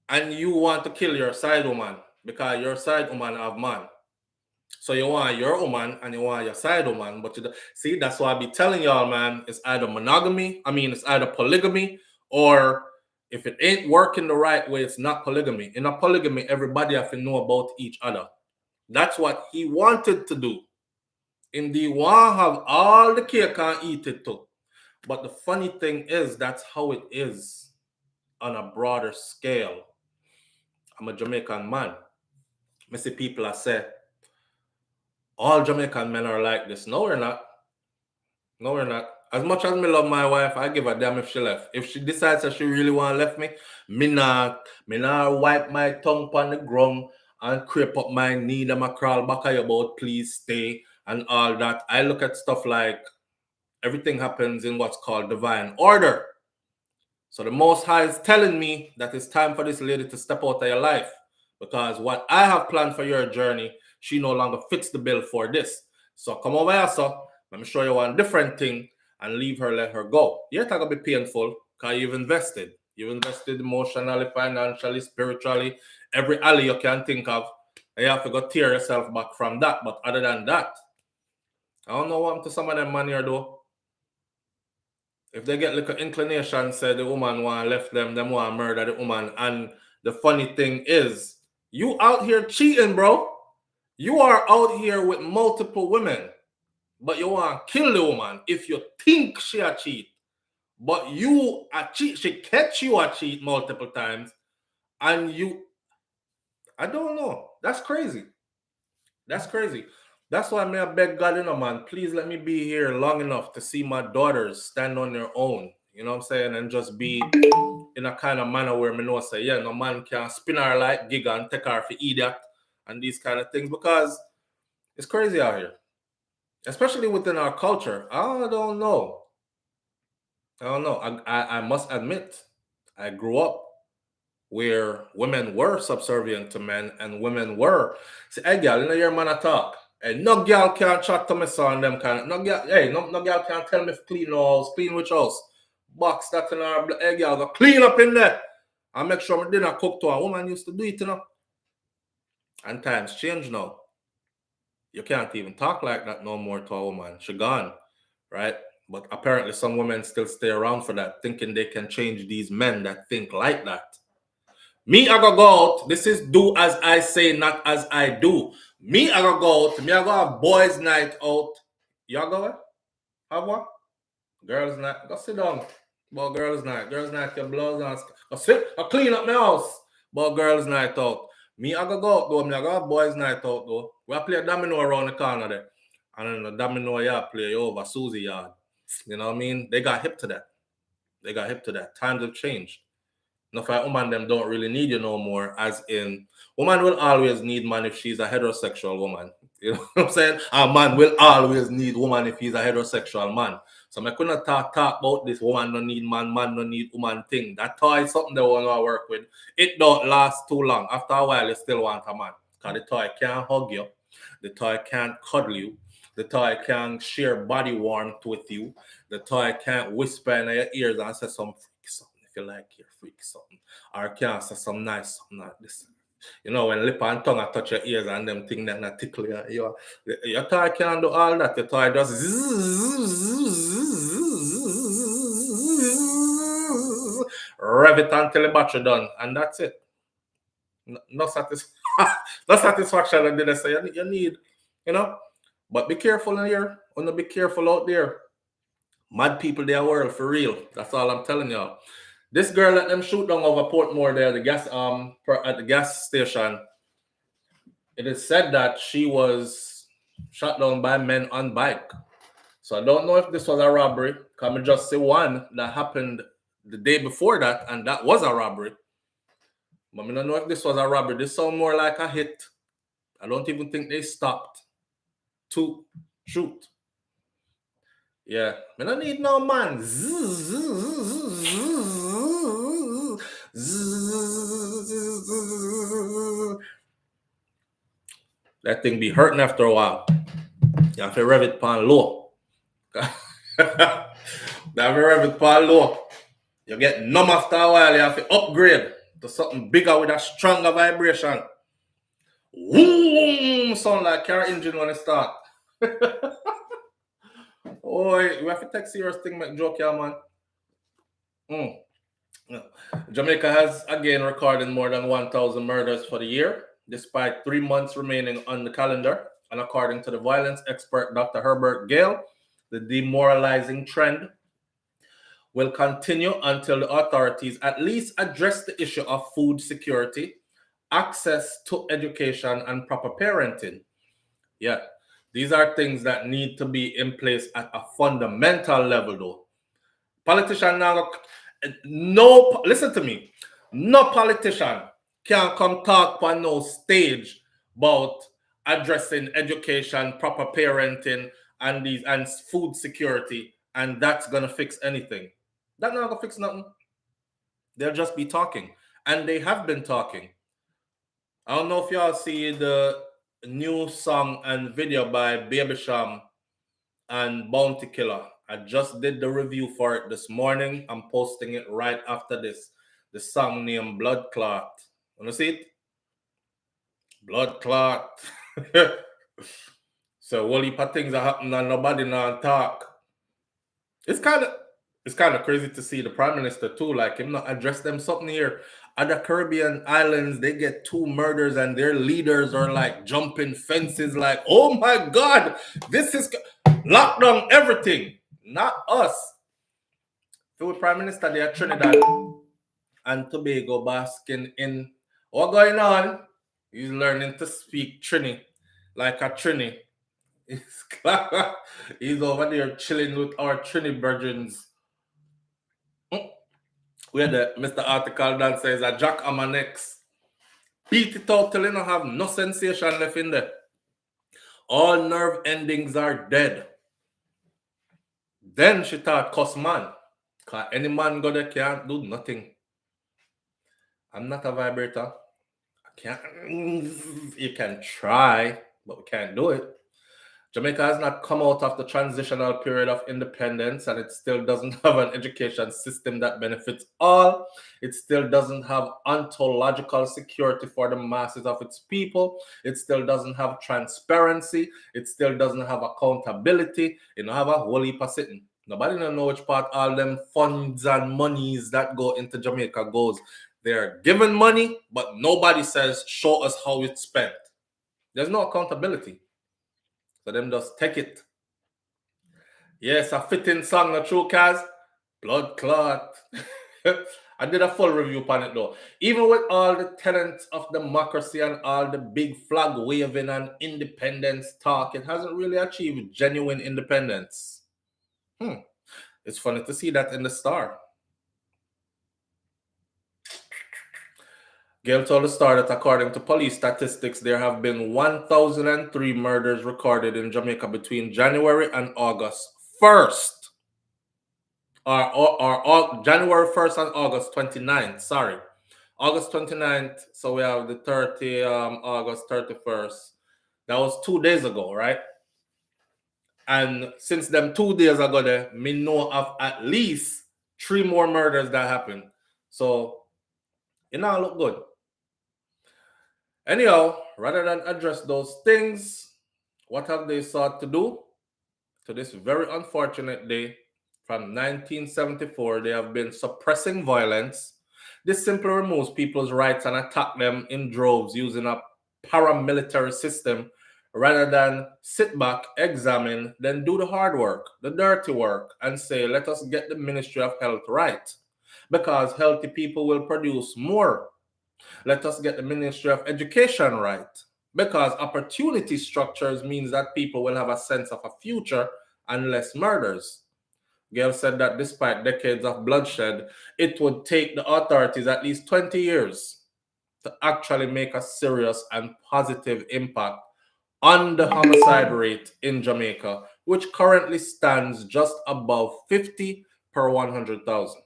and you want to kill your side woman because your side woman have man. So you want your woman and you want your side woman, but see, that's why I be telling y'all, man, it's either it's either polygamy, or if it ain't working the right way, it's not polygamy. In a polygamy, everybody have to know about each other. That's what he wanted to do. Indeed, want have all the cake and eat it too. But the funny thing is, that's how it is on a broader scale. I'm a Jamaican man. I see people that say, all Jamaican men are like this. No, we're not. No, we're not. As much as me love my wife, I give a damn if she left. If she decides that she really want to left me not wipe my tongue on the ground and creep up my knee and I crawl back at you about please stay and all that. I look at stuff like everything happens in what's called divine order. So the Most High is telling me that it's time for this lady to step out of your life because what I have planned for your journey, she no longer fits the bill for this. So come over here, so let me show you one different thing and leave her, let her go. Yeah, it's going to be painful because you've invested. You've invested emotionally, financially, spiritually, every alley you can think of. And you have to go tear yourself back from that. But other than that, I don't know what happened to some of them man here though. If they get like an inclination, say the woman want left them want to murder the woman. And the funny thing is, you out here cheating, bro. You are out here with multiple women, but you want to kill the woman if you think she a cheat. But you a cheat, she catch you a cheat multiple times, and I don't know. That's crazy. That's crazy. That's why I beg God, man, please let me be here long enough to see my daughters stand on their own. You know what I'm saying? And just be in a kind of manner where me know say, yeah, no man can spin her like gig and take her for idiot and these kind of things because it's crazy out here. Especially within our culture. I don't know. I must admit, I grew up where women were subservient to men and women were. See, hey, girl, you know your man a talk. Hey, no girl can chat to me son them kind of. No girl can tell me to clean the house, clean which house. Box that in our hey girl, go clean up in there. I make sure my dinner cooked to a woman used to do it, you know. And times change now. You can't even talk like that no more to a woman. She gone, right? But apparently some women still stay around for that, thinking they can change these men that think like that. Me, I go out. This is do as I say, not as I do. Me, I go out. Me, I go have boys' night out. Y'all go have one? Girls' night. Go sit down. But girls' night. Girls' night, your blouse and go sit. I clean up my house. But girls' night out. Me, I go out though. Me, I go have boys' night out though. We play domino around the corner there. And then the domino yard play over Susie yard. You know what I mean? They got hip to that. Times have changed. Now, if a woman them don't really need you no more, as in, woman will always need man if she's a heterosexual woman. You know what I'm saying? A man will always need woman if he's a heterosexual man. So I couldn't talk about this woman don't need man don't need woman thing. That toy is something they want to work with. It don't last too long. After a while, you still want a man. Because the toy can't hug you. The toy can't cuddle you. The toy can share body warmth with you. The toy can't whisper in your ears and say some freaky something if you like your freaky something. Or can't say some nice something like this. You know, when lip and tongue touch your ears and them thing that not tickle you. Your toy can't do all that. Your toy does rev it until the battery done, and that's it. No satisfaction. And then I say you need, you know. But be careful in here. Wanna be careful out there. Mad people, their world for real. That's all I'm telling y'all. This girl let them shoot down over Portmore there, the gas at the gas station. It is said that she was shot down by men on bike. So I don't know if this was a robbery. Can we just say one that happened the day before that, and that was a robbery. But I don't know if this was a robbery. This sounds more like a hit. I don't even think they stopped to shoot. Yeah, I don't need no man. That thing be hurting after a while. You have to rev it pan low. You have to rev it pan low. You get numb after a while. You have to upgrade to something bigger with a stronger vibration. Whoom! Sound like car engine when it start. Oh, we have to take serious thing, make joke, yeah, man. Jamaica has again recorded more than 1,000 murders for the year, despite 3 months remaining on the calendar. And according to the violence expert Dr. Herbert Gale, the demoralizing trend will continue until the authorities at least address the issue of food security, access to education, and proper parenting. Yeah, these are things that need to be in place at a fundamental level, though. Politician now, no, listen to me. No politician can come talk on no stage about addressing education, proper parenting, and food security, and that's gonna fix anything. That's not gonna fix nothing. They'll just be talking, and they have been talking. I don't know if y'all see the new song and video by Baby Sham and Bounty Killer. I just did the review for it this morning. I'm posting it right after this. The song named Blood Clot. Wanna see it? Blood Clot. So whole heap of things are happening and nobody now talk. It's kind of crazy to see the Prime Minister too, like him not address them something here. Other Caribbean islands, they get 2 murders and their leaders are like jumping fences like, oh my God, this is lockdown everything. Not us. So with Prime Minister there, Trinidad and Tobago basking in what going on? He's learning to speak Trini like a Trini. He's over there chilling with our Trini virgins. Where the Mr. Article Dan says a jack on my necks. Beat it out till you don't have no sensation left in there. All nerve endings are dead. Then she thought, cuss man. Because any man go there can't do nothing. I'm not a vibrator. I can't. You can try, but we can't do it. Jamaica has not come out of the transitional period of independence, and it still doesn't have an education system that benefits all. It still doesn't have ontological security for the masses of its people. It still doesn't have transparency. It still doesn't have accountability. It don't have a whole heap of sitting. Nobody don't know which part all them funds and monies that go into Jamaica goes. They're given money, but nobody says, show us how it's spent. There's no accountability. So them just take it. Yes, a fitting song, the true cause. Blood Clot. I did a full review on it though. Even with all the tenets of democracy and all the big flag waving and independence talk, it hasn't really achieved genuine independence. It's funny to see that in the Star. Gail told the Star that according to police statistics, there have been 1,003 murders recorded in Jamaica between January and August 1st. Or January 1st and August 29th. Sorry. August 29th. So we have the 30, August 31st. That was 2 days ago, right? And since them 2 days ago there, me know of at least 3 more murders that happened. So, it now look good. Anyhow, rather than address those things, what have they sought to do? To this very unfortunate day, from 1974, they have been suppressing violence. This simply removes people's rights and attack them in droves using a paramilitary system rather than sit back, examine, then do the hard work, the dirty work, and say, let us get the Ministry of Health right. Because healthy people will produce more. Let us get the Ministry of Education right. Because opportunity structures means that people will have a sense of a future and less murders. Gail said that despite decades of bloodshed, it would take the authorities at least 20 years to actually make a serious and positive impact on the homicide rate in Jamaica, which currently stands just above 50 per 100,000.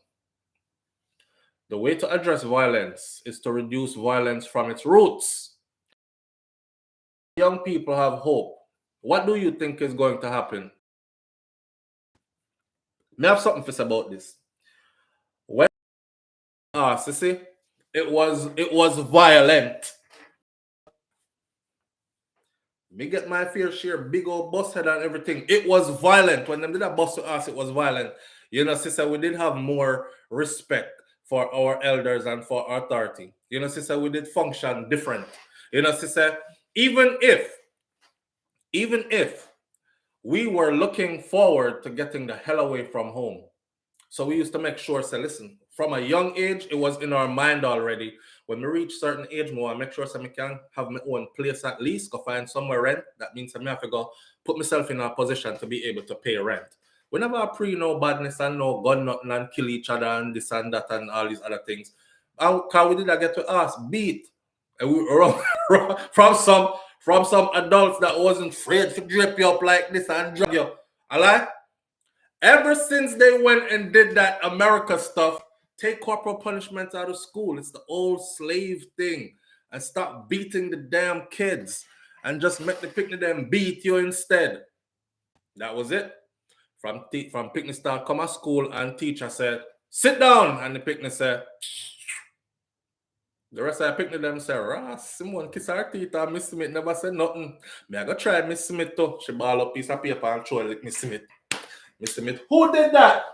The way to address violence is to reduce violence from its roots. Young people have hope. What do you think is going to happen? I have something to say about this. When see, it was violent. Me get my fair share, big old bus head and everything. It was violent. When them did a bus to us, it was violent. You know, sister, we did have more respect for our elders and for our authority. You know, sister, we did function different. You know, sister, even if we were looking forward to getting the hell away from home. So we used to make sure, say, listen, from a young age, it was in our mind already. When we reach certain age, I make sure I can have my own place at least, go find somewhere rent. That means I have to go put myself in a position to be able to pay rent. We never pre no badness and no gun nothing and kill each other and this and that and all these other things. How we did I get to us beat? And we were from some adults that wasn't afraid to drape you up like this and drag you. Alright? Ever since they went and did that America stuff, take corporal punishment out of school. It's the old slave thing. And stop beating the damn kids. And just make the picnic them beat you instead. That was it. From picnic start, come at school and teacher said, sit down. And the picnic said, the rest of the picnic them say, Ross, someone kiss her teeth and Miss Smith never said nothing. Me I go try Miss Smith too. She ball up piece of paper and throw it like Miss Smith. Miss Smith, who did that?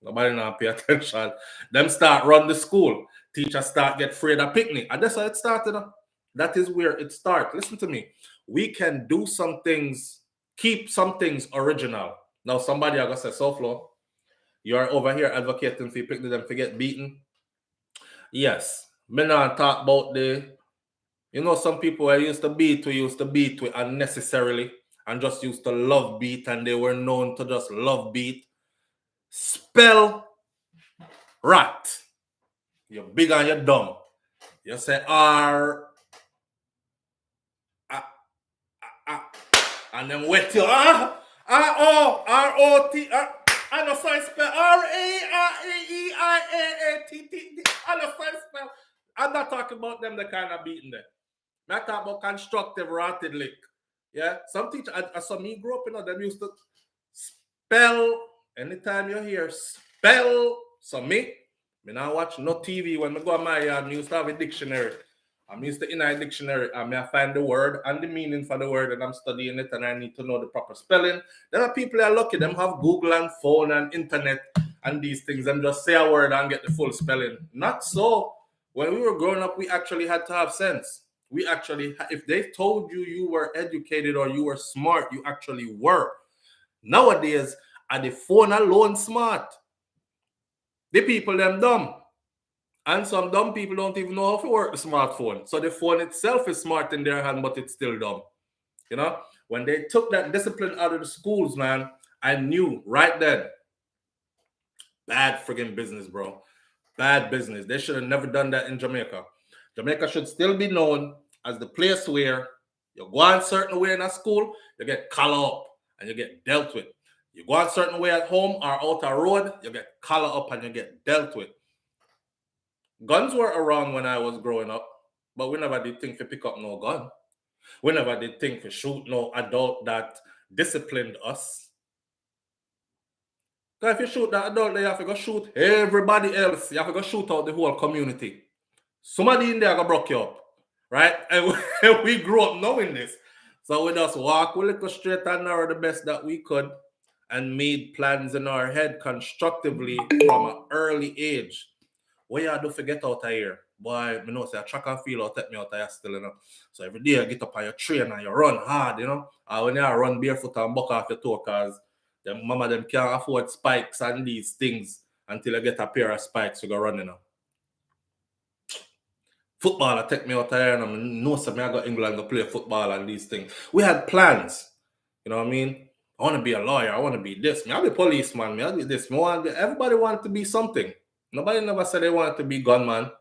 Nobody now pay attention. Them start run the school. Teachers start get afraid of picnic. And that's how it started. That is where it starts. Listen to me. We can do some things, keep some things original. Now somebody are going to say, SouFlo, you are over here advocating for picnic them to get beaten. Yes. Me not talk about some people I used to beat with unnecessarily and just used to love beat, and they were known to just love beat. Spell rat. You're big and you're dumb. You say R, and then wet you. R-O-T. I know how to spell R-A-R-E-I-A-A-T-T. I know how to spell. I'm not talking about them the kind of beating there. I'm talking about constructive rotted lick. Yeah, some teacher, I saw me grow up, them used to spell. Anytime you hear spell, so me now watch no TV. When I go to my yard, I used to have a dictionary. I'm used to in a dictionary, and I find the word and the meaning for the word, and I'm studying it, and I need to know the proper spelling. There are people that are lucky, them have Google and phone and internet and these things, and just say a word and get the full spelling. Not so. When we were growing up, we actually had to have sense. We actually, if they told you you were educated or you were smart, you actually were. Nowadays, are the phone alone smart? The people them dumb. And some dumb people don't even know how to work the smartphone. So the phone itself is smart in their hand, but it's still dumb. You know? When they took that discipline out of the schools, man, I knew right then. Bad friggin' business, bro. Bad business. They should have never done that in Jamaica. Jamaica should still be known as the place where you go on a certain way in a school, you get collar up and you get dealt with. You go on a certain way at home or out a road, you get collar up and you get dealt with. Guns were around when I was growing up, but we never did think to pick up no gun. We never did think to shoot no adult that disciplined us. Because if you shoot that adult, you have to go shoot everybody else. You have to go shoot out the whole community. Somebody in there gonna broke you up, right? And we grew up knowing this. So we just walk a little straight and narrow the best that we could and made plans in our head constructively from an early age. What you do to get out of here? Boy, I know say a track and field will take me out of here still, you know. So every day you get up on your train and you run hard, you know. And when you run barefoot and buck off your toe, because them mama them can't afford spikes and these things until you get a pair of spikes you go running, you know. Football take me out of here and I know something I got England to play football and these things. We had plans, you know what I mean? I want to be a lawyer, I want to be this, I'll be policeman, I'll be this, everybody wanted to be something. Nobody never said they wanted to be gunman.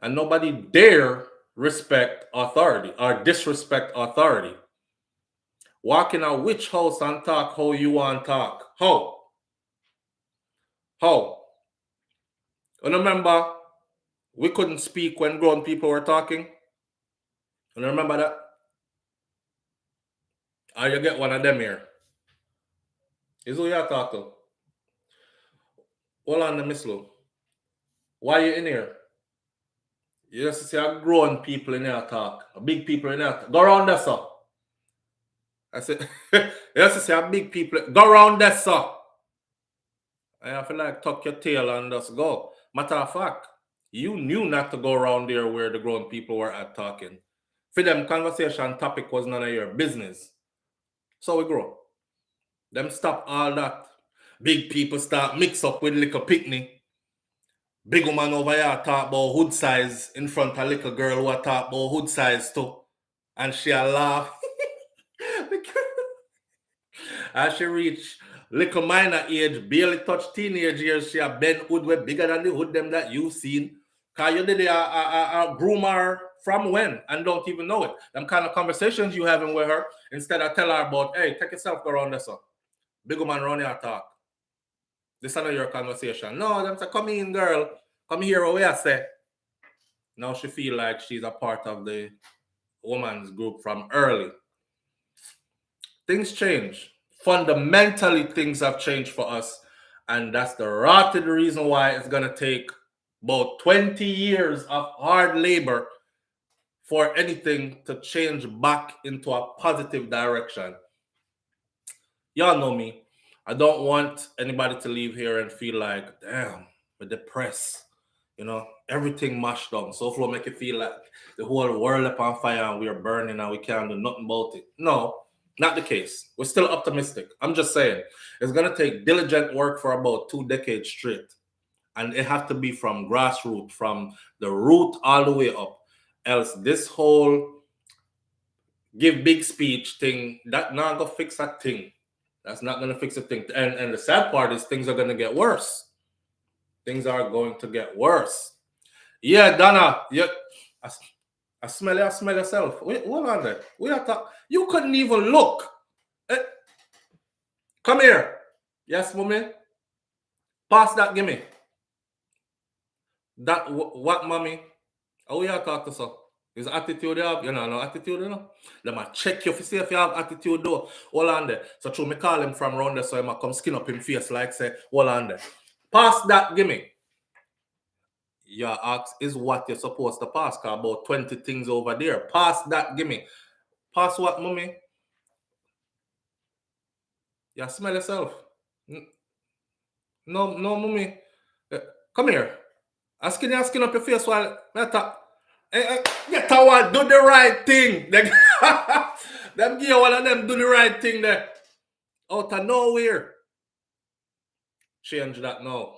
And nobody dare respect authority or disrespect authority. Walk in a witch house and talk how you want to talk. How? You remember, we couldn't speak when grown people were talking? You remember that? Or you get one of them here. Is who you talk to. Hold on, Miss Lou. Why you in here? You just see a grown people in here talk. Big people in here talk. Go around there, sir. I said, you just see a big people. Go around there, sir. And I feel like tuck your tail and just go. Matter of fact, you knew not to go around there where the grown people were at talking. For them, conversation topic was none of your business. So we grow. Them stop all that. Big people start mix up with little picnic. Big woman over here talk about hood size in front of little girl who talk about hood size too. And she a laugh. As she reach little minor age, barely touch teenage years, she a bend hood way bigger than the hood them that you seen. Cause you did a groomer from when and don't even know it. Them kind of conversations you having with her, instead of tell her about, hey, take yourself go around there, son. Big woman run here talk. This is not your conversation. No, them say, come in, girl. Come here, what we say. Now she feel like she's a part of the woman's group from early. Things change. Fundamentally, things have changed for us. And that's the rotted reason why it's going to take about 20 years of hard labor for anything to change back into a positive direction. Y'all know me. I don't want anybody to leave here and feel like, damn, we're depressed. You know, everything mashed down. SouFLo make it feel like the whole world up on fire and we're burning and we can't do nothing about it. No, not the case. We're still optimistic. I'm just saying, it's going to take diligent work for about 2 decades straight. And it has to be from grassroots, from the root all the way up. Else this whole give big speech thing, that not going to fix that thing. That's not going to fix a thing. And the sad part is things are going to get worse. Things are going to get worse. Yeah, Donna, I smell it, I smell yourself. Wait, hold on there. You couldn't even look. Come here. Yes, mommy? Pass that, give me. That, what, mommy? How you talk to so? Is attitude you have? You know, no attitude, you know? Let me check you to see if you have attitude though. Hold on there. So true, me call him from around there so he might come skin up him face like say, hold on there. Pass that, give me. Your ask is what you're supposed to pass, cause about 20 things over there. Pass that, give me. Pass what, mommy? You smell yourself. No, mommy. Come here. Asking up your face while get one, do the right thing. Them give one of them do the right thing there. Out of nowhere. Change that now.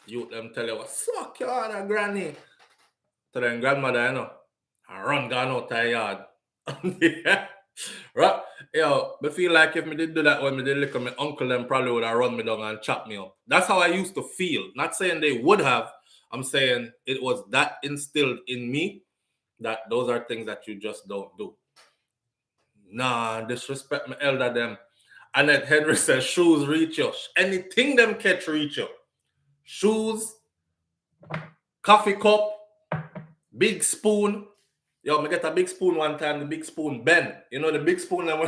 You them tell you what suck your other granny. To them grandmother, you know. And run gone out of the yard. Yeah. Right? Yo, I feel like if me did do that when me did look at my uncle, them probably would have run me down and chop me up. That's how I used to feel. Not saying they would have. I'm saying it was that instilled in me that those are things that you just don't do. Nah, disrespect my elder them. Annette Henry says shoes reach you. Anything them catch reach you. Shoes, coffee cup, big spoon, Yo, me get a big spoon one time, the big spoon bend. You know the big spoon that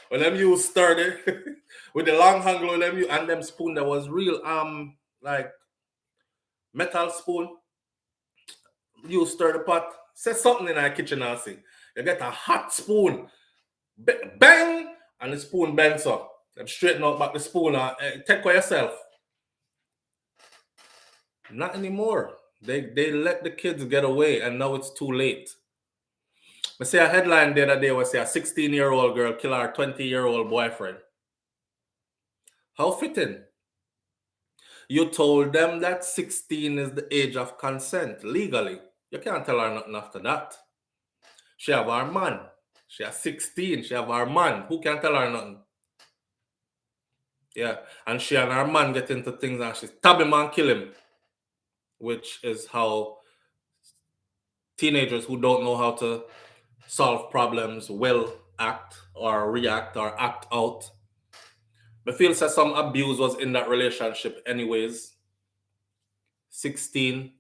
when them use sturdy with the long handle when them use, and them spoon that was real like metal spoon. You stir the pot. Say something in our kitchen and see. You get a hot spoon. Bang! And the spoon bends up. Them straighten out back the spoon and take for yourself. Not anymore. They let the kids get away and now it's too late. I see a headline the other day was say a 16-year-old girl kill her 20-year-old boyfriend. How fitting. You told them that 16 is the age of consent legally. You can't tell her nothing after that. She have her man. She has 16. She have her man. Who can tell her nothing? Yeah. And she and her man get into things and she stab him and kill him. Which is how teenagers who don't know how to solve problems will act or react or act out. I feel that some abuse was in that relationship anyways. 16,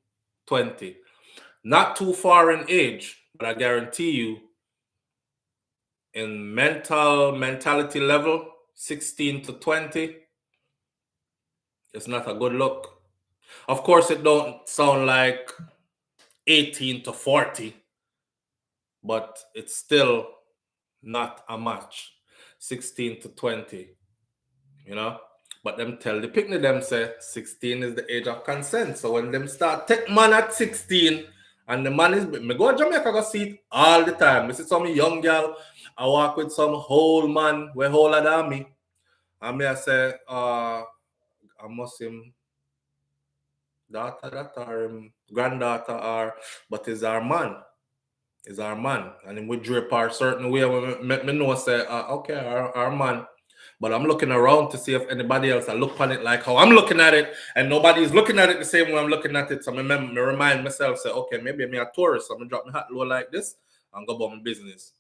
20. Not too far in age, but I guarantee you, in mentality level, 16 to 20, it's not a good look. Of course, it don't sound like 18 to 40, but it's still not a match. 16 to 20, you know? But them tell the picnic them say 16 is the age of consent. So when them start take man at 16 and the man is, me go to Jamaica go see it all the time. I see some young girl, I walk with some whole man, we older than me. And me I say, I must him daughter that or granddaughter or, but is our man. Is our man. And him we drape her certain way. Me know say, okay, our man. But I'm looking around to see if anybody else I look on it like how I'm looking at it, and nobody's looking at it the same way I'm looking at it. So I remind myself, say, okay, maybe I'm a tourist. So I'm gonna drop my hat low like this and go about my business.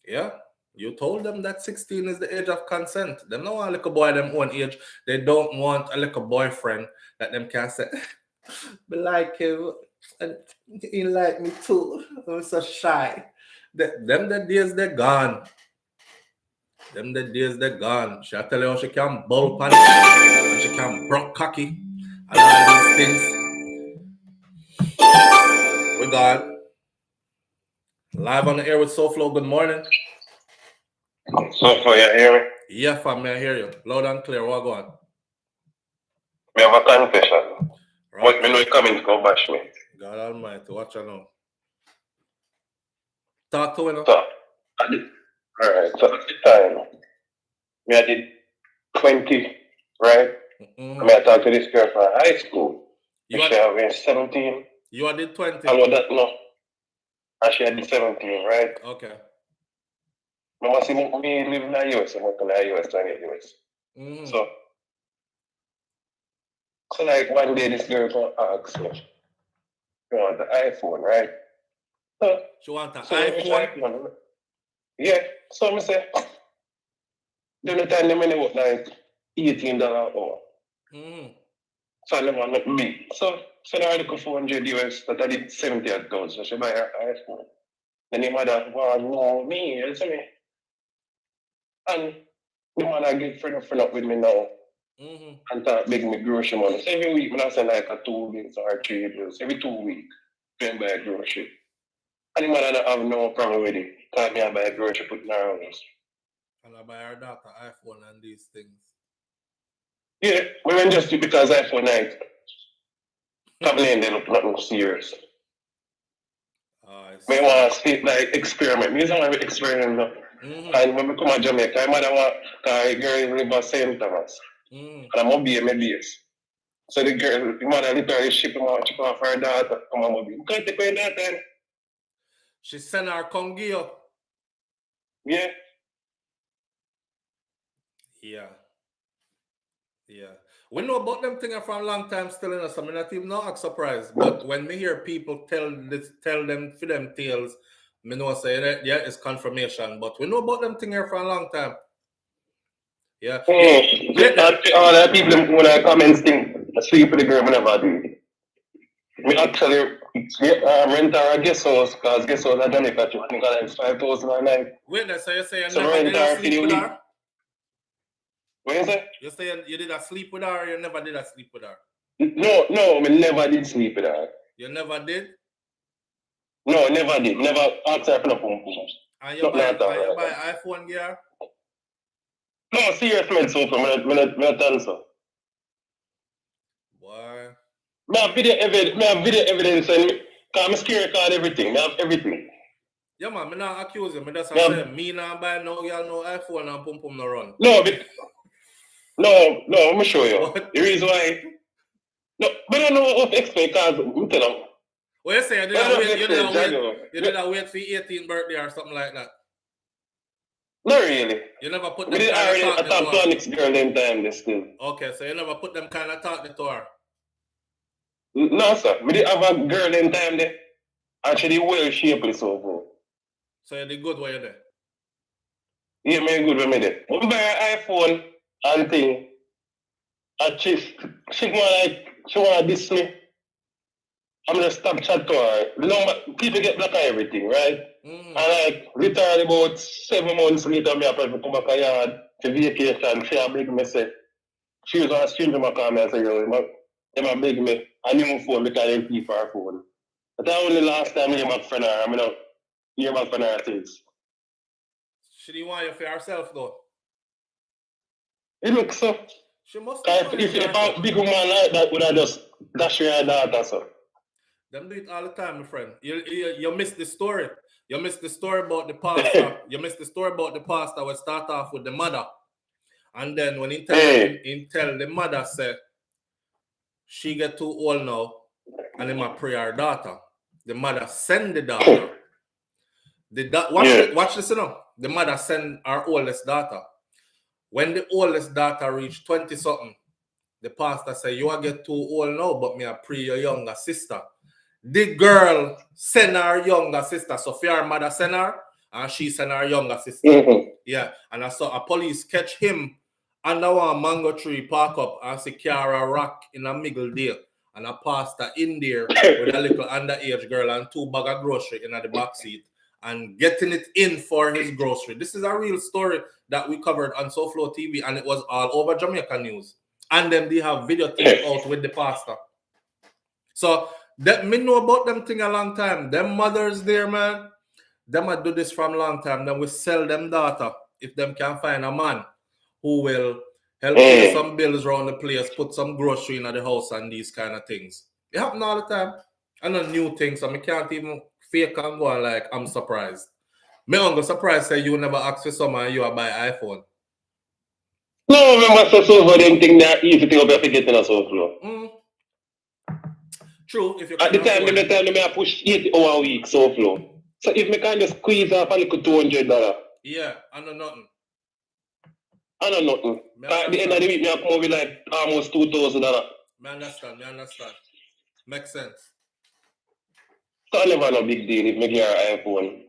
Yeah, you told them that 16 is the age of consent. Them don't want a little boy them own age. They don't want a little boyfriend that them can say, but like him, and he like me too. I'm so shy. Them the days they're gone. Them the days they're gone. She tell you how she can bowl pan and she can broke cocky and all these things. We're gone. Live on the air with SouFLo. Good morning. SouFLo, you hear me? Yeah, fam, I hear you. Loud and clear. What go on? We have a confession. Right. But me know you coming to go bash me. God Almighty, watch out now. Talk to me now. So, alright, so at the time, me I did 20, right? Mm-hmm. I mean, I talked to this girl from high school. You She had 17. You did 20. I know that, no. And she had 17, right? Okay. I must see me live in the US, I'm working in the US, trying to get US. Mm-hmm. So like one day this girl come ask me, you want the iPhone, right? So, She want an so iPhone? Yeah, so I say, the only time they work like $18 an hour. Mm-hmm. So I want to me. So I had a 400 US that I did 70 at goals. So she buy her iPhone. Then the mother, well, no, me, you see me. And the man I get friend up with me now. Mm-hmm. And start making me grocery money. So every week, I send like a 2 weeks or 3 bills. Every 2 weeks, I buy grocery. And the mother don't have no problem with it. Because I buy grocery, put in her house. And I buy her daughter iPhone and these things. Yeah, we went just because iPhone 9. Probably they look nothing serious. We want to see like experiment. We don't want to experiment now. Mm-hmm. And when we come to Jamaica, my mother want a girl live at St. Thomas. Mm-hmm. And I'm going to be a base. So the mother literally ship him out, chip off her daughter, come on, mobile. You can't take her daughter. She sent her come give you. Yeah. Yeah. Yeah. We know about them things from a long time still in us. I mean, not even not surprised. But when me hear people tell them for them tales, me know say that, yeah, it's confirmation. But we know about them things here for a long time. Yeah. All the people when I comments think sleep with the girl whenever I do it. We actually rent her a guest house, because guest house at Jamaica, I think it's 5,000 a night. Wait, so you say you So never rent did her a for sleep the with week. her? What you say? You say you did a sleep with her or you never did a sleep with her? No, I never did sleep with her. You never did? No, never did. Never asked her for no pum pum. And you buy iPhone gear? No, serious man, so from me tell you so. Boy. Me have video evidence and because I'm scared card everything. Me have everything. Yeah man, me not accuse you. Me just say me not buy no girl no iPhone and pum pum no run. No, but let me show you. What? The reason why. No, but I don't know what to explain because I'm telling you. What you say? You did a wait for your 18th birthday or something like that? Not really. You never put We them did kind already of a top next girl them time this still. Okay, so you never put them kind of talk to her? No, sir. We did have a girl them time there. Actually, well shapely so good. So you did good what you did? Yeah, me good when me did. When I buy an iPhone and thing, and she want to diss me. I'm gonna stop chat to her. People get black and everything, right? And like literally about 7 months later, me have to come back a yard to vacation. She a beg me say she was on a stream to my car and say, yo, they beg me a new phone because they pay for her phone. But that only last time I hear back from her. I mean, hear back from her things. She didn't want you for herself though. It looks so. She must If a big woman like that would have just dash her daughter so. Them do it all the time, my friend. You missed the story. You missed the story about the pastor. You missed the story about the pastor. We start off with the mother. And then when he tell the mother say she get too old now and him a pray her daughter. The mother send the daughter. Watch this, you know. The mother send her oldest daughter. When the oldest daughter reach 20-something, the pastor say, you are get too old now, but me a pray your younger sister. The girl send her younger sister. So for her mother send her, and she send her younger sister. Yeah. And I saw a police catch him under one mango tree, park up, and see car a rock in a middle there. And a pastor in there with a little underage girl and 2 bags of grocery in the back seat and getting it in for his grocery. This is a real story that we covered on SouFLoTV, and it was all over Jamaica news. And then they have video tape out with the pastor. So that me know about them thing a long time. Them mothers there, man, them might do this from a long time. Then we sell them daughter if them can find a man who will help pay some bills around the place, put some grocery in the house and these kind of things. It happen all the time. And a new thing, so I can't even fake and go on like I'm surprised. Me uncle surprised say you never ask for someone and you buy iPhone. No, remember so for them thing that easy thing up to get in a SouFLo. True. If you at the time, I push 80 hours a week SouFLo. So if me kind of squeeze up a little $200. Yeah, I know nothing. I know nothing. At the end of the week, I come over with like almost $2,000. Me understand. Makes sense. So I never no big deal if me get an iPhone.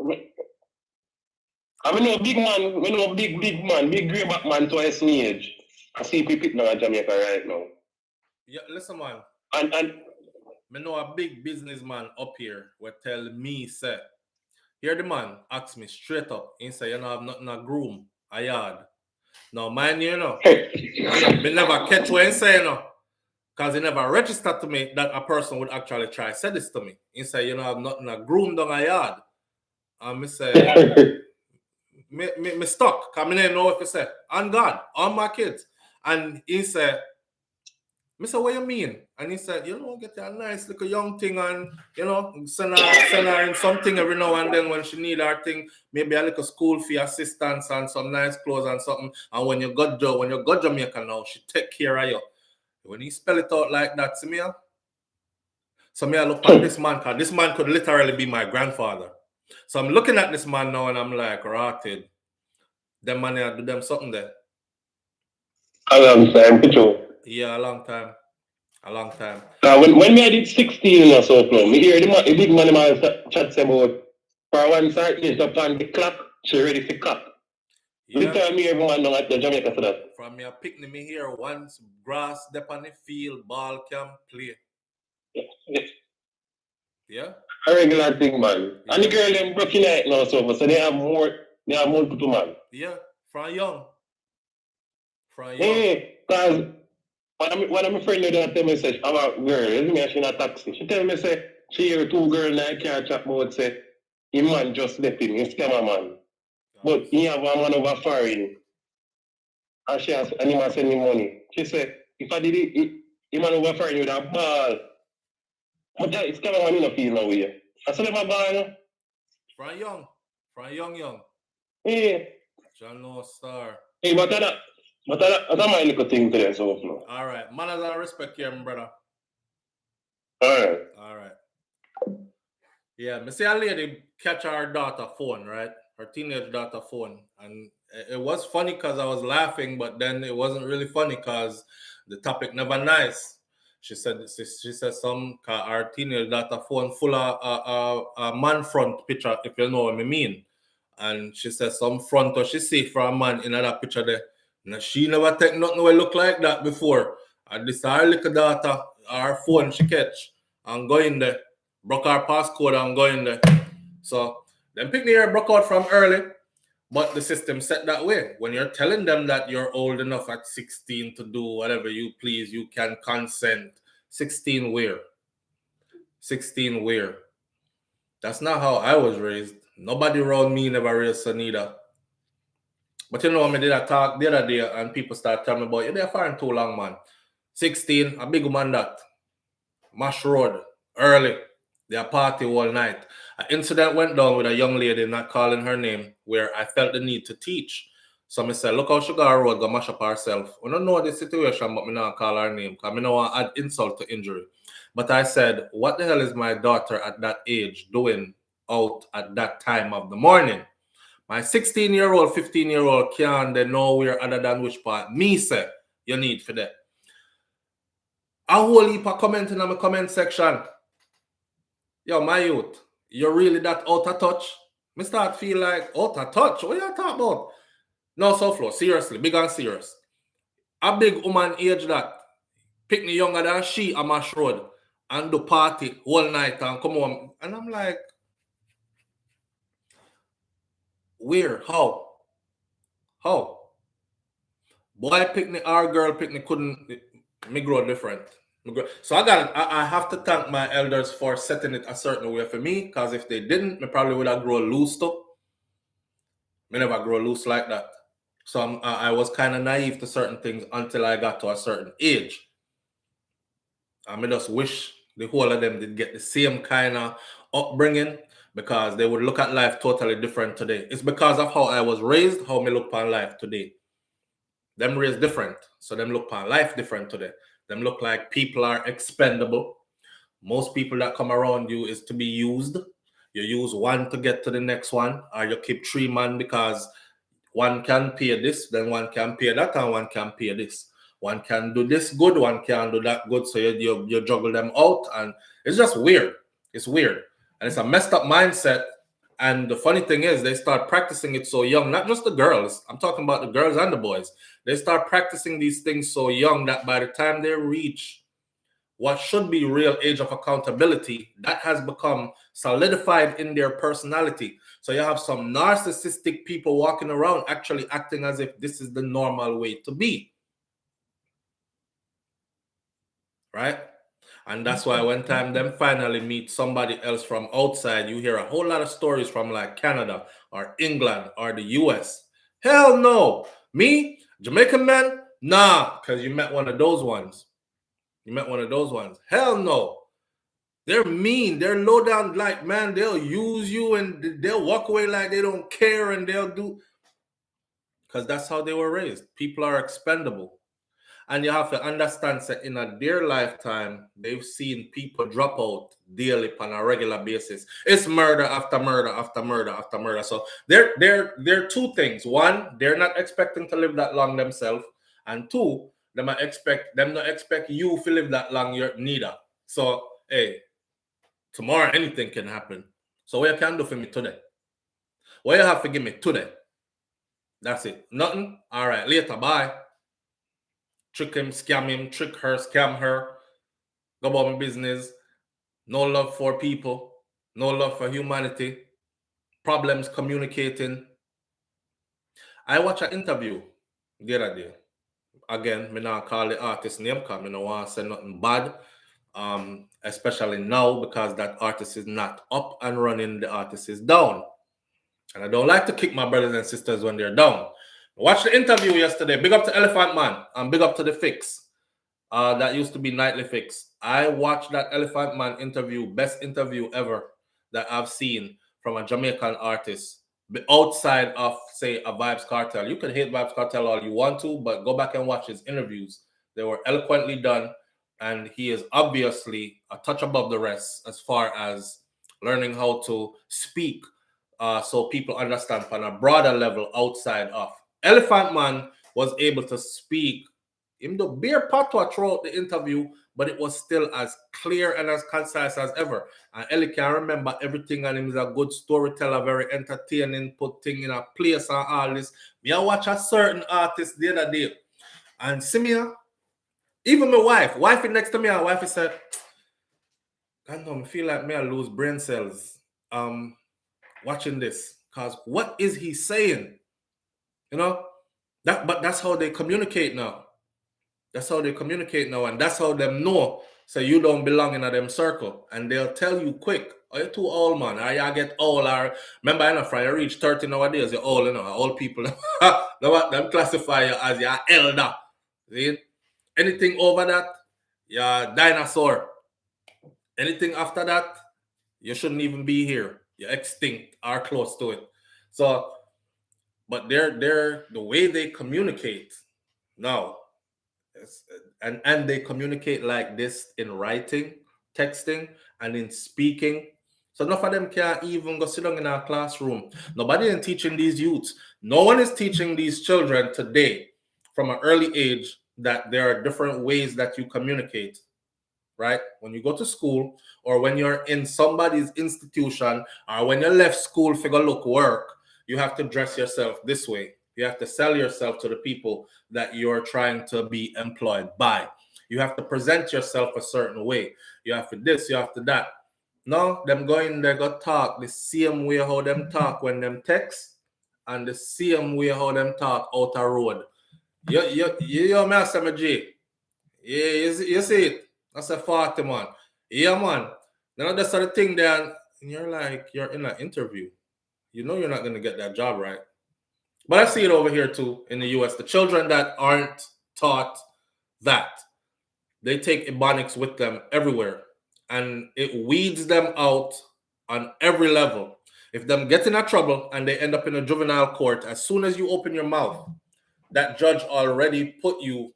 I mean, no big man, big man, big greyback man twice my age. I see people now in Jamaica right now. Yeah, listen, man. And me know a big businessman up here will tell me, say, here the man ask me straight up. He say, you know, have nothing a groom, a yard. Now, mind you, know, me never catch what he say, you know, because he never registered to me that a person would actually try say this to me. He say, you know, have nothing a groom down a yard. And me say, me stuck, because I didn't know what to say. On God, on my kids. And he said, I said, what you mean? And he said, you know, get a nice little young thing and, you know, send her in something every now and then when she need her thing, maybe a little school fee assistance and some nice clothes and something. And when you go Jamaica now, she take care of you. When he spell it out like that, see me? So me I look at this man, because this man could literally be my grandfather. So I'm looking at this man now and I'm like, rotted. Them man do them something there. A long time, picture. Yeah, a long time. When me I did 16 or so, me hear the big man chat about for one certain age upon the clock, she ready for cock. Yeah. This time me everyone know at the Jamaica for that. From me a picnic me here once grass dep on the field, ball can play. Yeah. A regular thing, man. Yeah. And the girl them broke in it now, so they have multiple man. Yeah. From young. Yeah, because one of my friends that tell me say I'm a girl, isn't me? She in a taxi. She tell me say she hear two girls in a car chat about say him man just left him, he scam a man. But he have a man over foreign. And she has and he must send him money. She said, if I did it, him man over foreign with a ball. But that scam a man in a feel no way. I said my ball, no? From young. From young. Yeah. John No Star. Hey, but that's my little thing today, so no. All right. Manners and respect here, my brother. All right. Yeah, me see a lady catch her daughter phone, right? Her teenage daughter phone. And it was funny because I was laughing, but then it wasn't really funny because the topic never nice. She said our teenage daughter phone full of a man front picture, if you know what I mean. And she said some front or she see for a man in that picture there. Now, she never take nothing will look like that before. And this our little daughter, our phone she catch and go in there. Broke our passcode and go in there. So them pick the hair broke out from early, but the system set that way. When you're telling them that you're old enough at 16 to do whatever you please, you can consent. 16 where? 16 where? That's not how I was raised. Nobody around me never raised son either. But you know, I did a talk the other day and people start telling me about you're there for too long, man. 16, a big man that. Mash Road, early. They party all night. An incident went down with a young lady, not calling her name, where I felt the need to teach. So I said, look how she got road, go mash up herself. I don't know the situation, but I not call her name because I don't want to add insult to injury. But I said, what the hell is my daughter at that age doing out at that time of the morning? My 16-year-old, 15-year-old can't they nowhere other than which part. Me say, you need for that. A whole heap of commenting on my comment section. Yo, my youth, you're really that out of touch? Me start feel like out of touch. What you talking about? No, SouFlo, seriously, big and serious. A big woman age that pick me younger than she on Mash Road and do party all night and come home. And I'm like, where? How? Boy pick me, our girl pick me, couldn't me grow different. So I have to thank my elders for setting it a certain way for me, because if they didn't, me probably would have grown loose too. Me never grow loose like that. So I was kind of naive to certain things until I got to a certain age. I just wish the whole of them did get the same kind of upbringing, because they would look at life totally different today. It's because of how I was raised, how me look upon life today. Them raised different, so them look upon life different today. Them look like people are expendable. Most people that come around you is to be used. You use one to get to the next one, or you keep 3 man because one can pay this, then one can pay that, and one can pay this. One can do this good, one can do that good, so you juggle them out, and it's just weird. It's weird, and it's a messed up mindset. And the funny thing is, they start practicing it so young, not just the girls. I'm talking about the girls and the boys. They start practicing these things so young that by the time they reach what should be real age of accountability, that has become solidified in their personality. So you have some narcissistic people walking around actually acting as if this is the normal way to be. Right? And that's why one time them finally meet somebody else from outside, you hear a whole lot of stories from like Canada or England or the US. Hell no. Me, Jamaican man? Nah, because you met one of those ones. Hell no. They're mean. They're low down, like, man, they'll use you and they'll walk away like they don't care, and they'll do. Because that's how they were raised. People are expendable. And you have to understand that in their lifetime, they've seen people drop out daily on a regular basis. It's murder after murder after murder after murder. So there are 2 things. One, they're not expecting to live that long themselves. And 2, them not expect you to live that long neither. So, hey, tomorrow anything can happen. So what you can do for me today? What you have to give me today? That's it. Nothing? All right, later, bye. Trick him, scam him, trick her, scam her, go about my business. no love for people, no love for humanity, problems communicating. I watched an interview the other day. Again, me not call the artist name because I don't want to say nothing bad. Especially now because that artist is not up and running, the artist is down. And I don't like to kick my brothers and sisters when they're down. Watch the interview yesterday. Big up to Elephant Man and big up to The Fix. That used to be Nightly Fix. I watched that Elephant Man interview, best interview ever that I've seen from a Jamaican artist outside of, say, a Vybz Kartel. You can hate Vybz Kartel all you want to, but go back and watch his interviews. They were eloquently done, and he is obviously a touch above the rest as far as learning how to speak so people understand on a broader level outside of. Elephant Man was able to speak him the beer patois throughout the interview, but it was still as clear and as concise as ever. And Ellie can remember everything, and him is a good storyteller, very entertaining, put things in a place and all this. Me I watch a certain artist the other day, and see me, even my wife next to me, and wife said, I don't feel like me I lose brain cells watching this, because what is he saying? You know, but that's how they communicate now. That's how they communicate now, and that's how them know. So you don't belong in a them circle, and they'll tell you quick. Are you too old, man? Are you get old? Or remember, I know, from you reach 30 nowadays, you're old, you know, old people. Them classify you as your elder. See? Anything over that, you're dinosaur. Anything after that, you shouldn't even be here. You're extinct or close to it. So, but they're the way they communicate now. And they communicate like this in writing, texting, and in speaking. So enough of them can't even go sit down in our classroom. Nobody is teaching these youths. No one is teaching these children today from an early age that there are different ways that you communicate, right? When you go to school, or when you're in somebody's institution, or when you left school for go look work, you have to dress yourself this way. You have to sell yourself to the people that you're trying to be employed by. You have to present yourself a certain way. You have to this, you have to that. No, them going there go talk the same way how them talk when them text, and the same way how them talk out a road. You Master G. Yeah, you see it. That's a 40, man. Yeah, man. Now that's the thing there, and you're like, you're in an interview. You know you're not going to get that job, right? But I see it over here too in the US. The children that aren't taught that, they take Ebonics with them everywhere, and it weeds them out on every level. If them get in a trouble and they end up in a juvenile court, as soon as you open your mouth, that judge already put you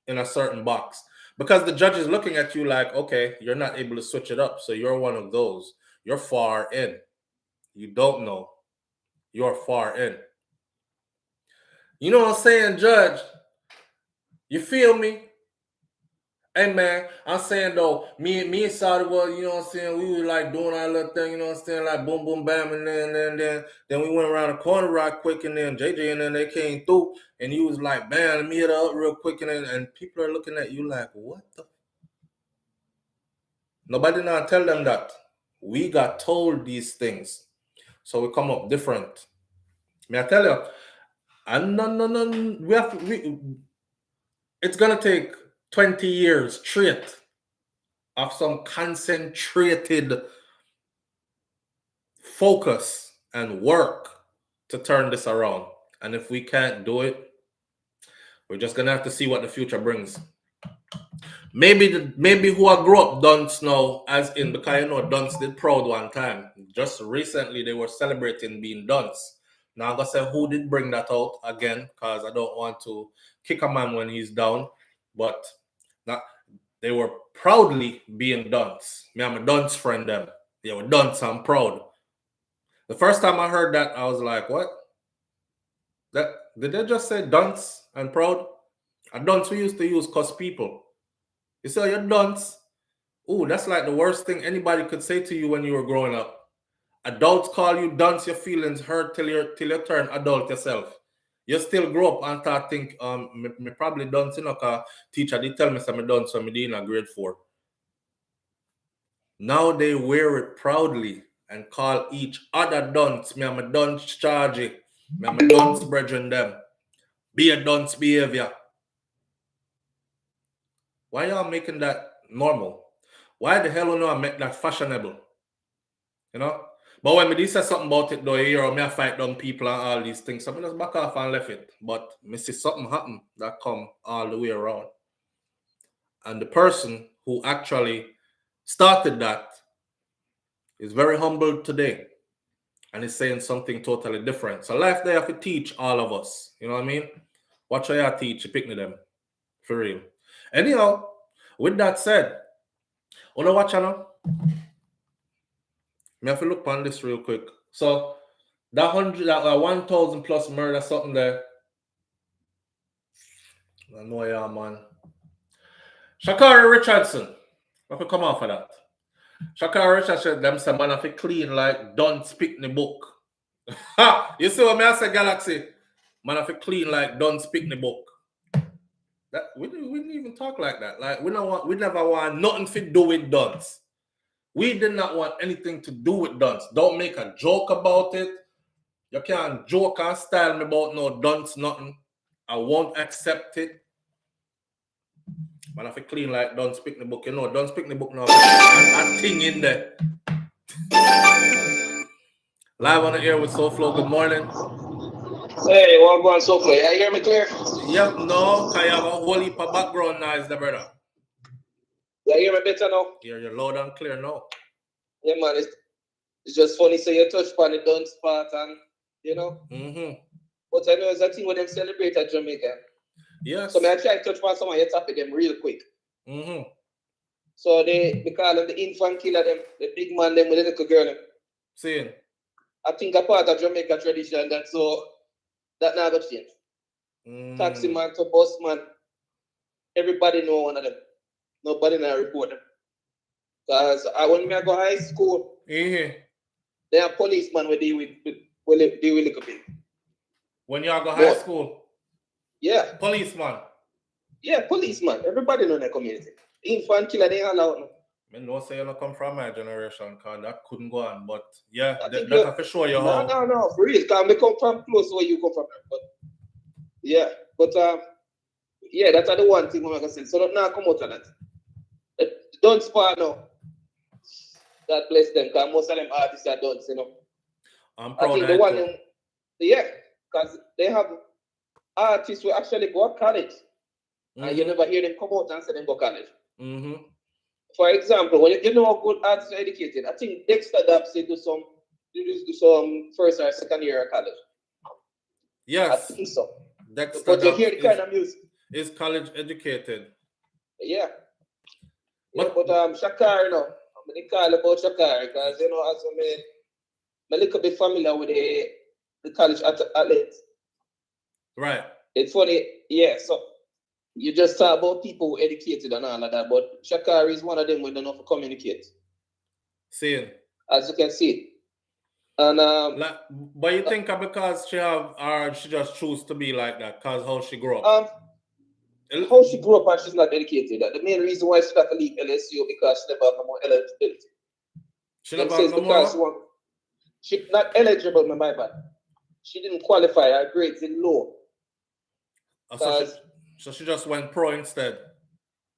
in a certain box, because the judge is looking at you like, okay, you're not able to switch it up, so you're one of those. You're far in. You don't know. You're far in. You know what I'm saying, Judge? You feel me? Hey, man, I'm saying, though, me and Saudi was, you know what I'm saying, we were, like, doing our little thing, you know what I'm saying, like, boom, boom, bam, and then we went around the corner right quick, and then JJ and then they came through, and he was like, man, let me hit her up real quick, and people are looking at you like, what the? Nobody now tell them that. We got told these things, so we come up different. May I tell you, and no, it's gonna take 20 years straight of some concentrated focus and work to turn this around. And if we can't do it, we're just gonna have to see what the future brings. Maybe who I grew up dunce now, as in, because you know dunce did proud one time. Just recently they were celebrating being dunce. Now I'm gonna say who did bring that out again, because I don't want to kick a man when he's down. But they were proudly being dunce. Me, I'm a dunce friend them. They were dunce, I'm proud. The first time I heard that, I was like, what? Did they just say dunce and proud? A dunce we used to use cuss people. You say you're dunce. Ooh, that's like the worst thing anybody could say to you when you were growing up. Adults call you dunce, your feelings hurt till you turn adult yourself. You still grow up and start think, me probably dunce, you know, because teacher did tell me some dunce when me in a grade 4. Now they wear it proudly and call each other dunce. Me and my dunce chargy. Me and my dunce brethren them. Be a dunce behavior. Why y'all making that normal? Why the hell don't I make that fashionable? You know? But when me say something about it though, you hear me I fight down people and all these things. So I just back off and left it. But me see something happen that come all the way around. And the person who actually started that is very humble today. And is saying something totally different. So life they have to teach all of us. You know what I mean? Watch how you teach, you pick them. For real. Anyhow, with that said, wanna watch channel? Me have to look on this real quick. So that 1,000 plus murder something there. I know yeah, man. Shakari Richardson. I could come off of that. Shakari Richardson, them say man have to clean like don't speak in the book. Ha! You see what me I say, Galaxy? Man have to clean like don't speak in the book. That we didn't even talk like that. Like we never want nothing to do with dunce. We did not want anything to do with dunce. Don't make a joke about it. You can't joke and style me about no dunce, nothing. I won't accept it. Man, if you clean like don't speak the book, you know, don't speak the book now. That thing in there. Live on the air with SouFLo. Good morning. Hey, what going so far? You hear me clear? Yep, no, because you have a whole heap of background noise there, brother. You hear me better now? Yeah, you're loud and clear now. Yeah, man, it's just funny. So you touch upon the dunce part and, you know. Mm-hmm. But I know it's a thing when them celebrate at Jamaica. Yes. So I try to touch upon some of your topic them real quick. Mm-hmm. So they call them the infant killer, them, the big man, them with the little girl. Them. Seeing. I think a part of Jamaica tradition that so that now got changed. Taxi man to bus man. Everybody know one of them. Nobody now report them. Because when I go high school, Mm-hmm. they are policemen where they will look a bit. When y'all go high school? Yeah. Policeman. Yeah, policeman. Everybody know in the community. Infant killer, they allowed. I know say you don't come from my generation, because that couldn't go on. But yeah, that for sure you how. No, for real. Because we come from close where you come from. But yeah, but yeah, that's the one thing I'm going to say. So don't now come out of that. Don't spar now. God bless them, because most of them artists are done, you know. I'm proud I think the one, yeah, because they have artists who actually go to college, and you never hear them come out and say them go to college. Mm-hmm. For example, when you know how good artists are educated, I think Dexter Dapsy do some first or second year of college. Yes. I think so. Dexter but you hear the kind of music. Is college educated. Yeah. But Shakari, no. I'm going to call about Shakari because, you know, as I'm a little bit familiar with the college athletes. Right. It's funny, yeah. So you just talk about people who educated and all of that, but Shakari is one of them who don't know how to communicate. Seeing. As you can see. And but you think because she just chose to be like that because how she grew up? How she grew up and she's not educated. The main reason why she got to leave LSU because she never have more eligibility. She never have no more? She not eligible, my bad. She didn't qualify. Her grades in low. So she just went pro instead.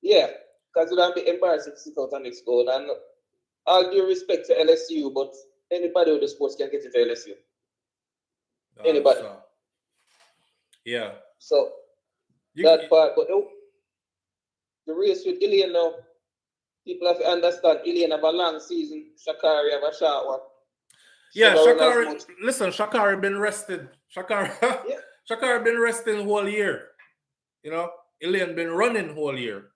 Yeah, because it would be embarrassing to sit out on next school. And all due respect to LSU, but anybody with the sports can get into LSU. Anybody. Yeah. So that part, but the race with Ilian now, people have to understand Ilian have a long season, Shakari have a short one. Yeah, Shakari. Listen, Shakari been rested. Shakari been resting whole year. You know, Ilian been running whole year.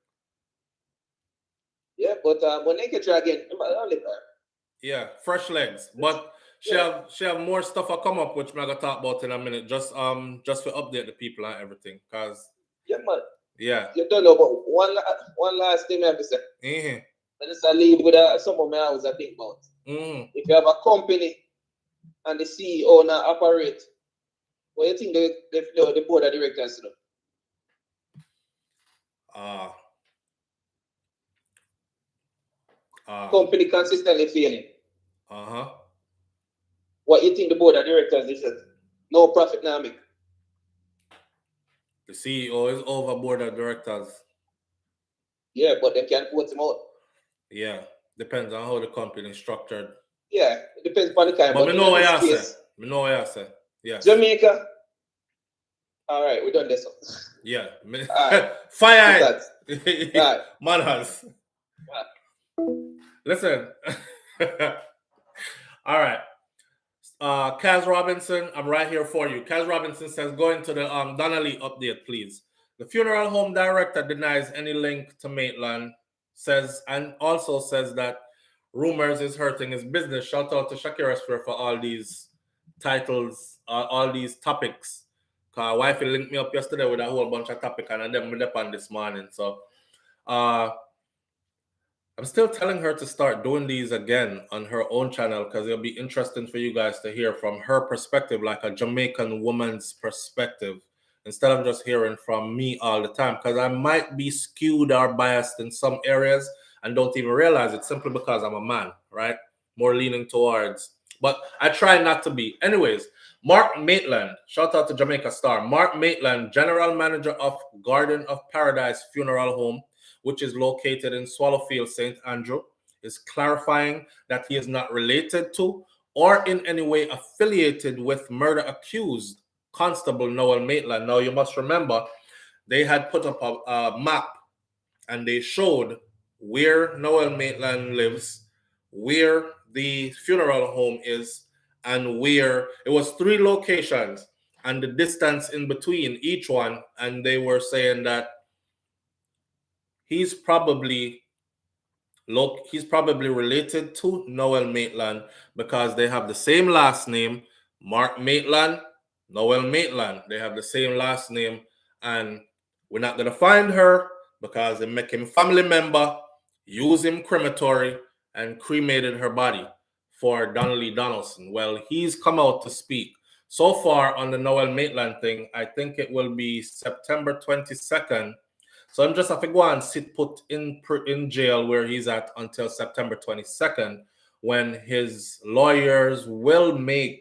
Yeah, but when they get you again, yeah, fresh legs. But she have more stuff to come up, which I'm gonna talk about in a minute. Just to update the people and everything, cause man. Yeah. You don't know, but one last thing I have to say. Mm-hmm. I just leave with some of my hours I think about. Mm-hmm. If you have a company and the CEO now operate, what do you think the board of directors do? Company consistently failing. Uh-huh. What you think the board of directors decisions? No profit now make. The CEO is over board of directors. Yeah, but they can't put him out. Yeah, depends on how the company is structured. Yeah, it depends upon the kind. But But me know what in you this say. case, Me know what you say. Yes. Jamaica. All right, we done this one. Yeah. Alright. Fire Alright. it. Manners. Listen. All right. Kaz Robinson, I'm right here for you. Kaz Robinson says, going to the Donnelly update, please. The funeral home director denies any link to Maitland, says, and also says that rumors is hurting his business. Shout out to Shakira Sphere for all these titles, all these topics. Cause wifey linked me up yesterday with a whole bunch of topics, and then we up on this morning. So I'm still telling her to start doing these again on her own channel, because it'll be interesting for you guys to hear from her perspective, like a Jamaican woman's perspective, instead of just hearing from me all the time, because I might be skewed or biased in some areas and don't even realize it, simply because I'm a man, right? More leaning towards, but I try not to be. Anyways, Mark Maitland, shout out to Jamaica Star. Mark Maitland, general manager of Garden of Paradise Funeral Home, which is located in Swallowfield, St. Andrew, is clarifying that he is not related to or in any way affiliated with murder accused Constable Noel Maitland. Now, you must remember, they had put up a map and they showed where Noel Maitland lives, where the funeral home is, and where it was 3 locations and the distance in between each one. And they were saying that he's probably related to Noel Maitland because they have the same last name. Mark Maitland, Noel Maitland, they have the same last name, and we're not gonna find her because they make him family member, use him crematory, and cremated her body for Donaldson. Well, he's come out to speak. So far on the Noel Maitland thing, I think it will be September 22nd. So I'm just have to go and sit put in jail where he's at until September 22nd, when his lawyers will make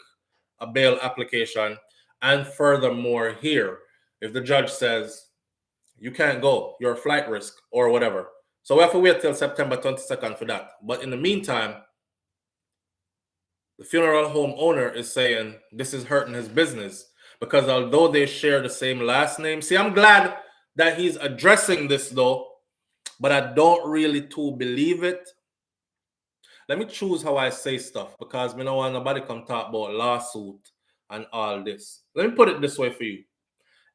a bail application. And furthermore, here, if the judge says you can't go, you're a flight risk or whatever. So we have to wait till September 22nd for that. But in the meantime, the funeral home owner is saying this is hurting his business, because although they share the same last name, see, I'm glad that he's addressing this though, but I don't really too believe it. Let me choose how I say stuff, because me don't want nobody come talk about lawsuit and all this. Let me put it this way for you.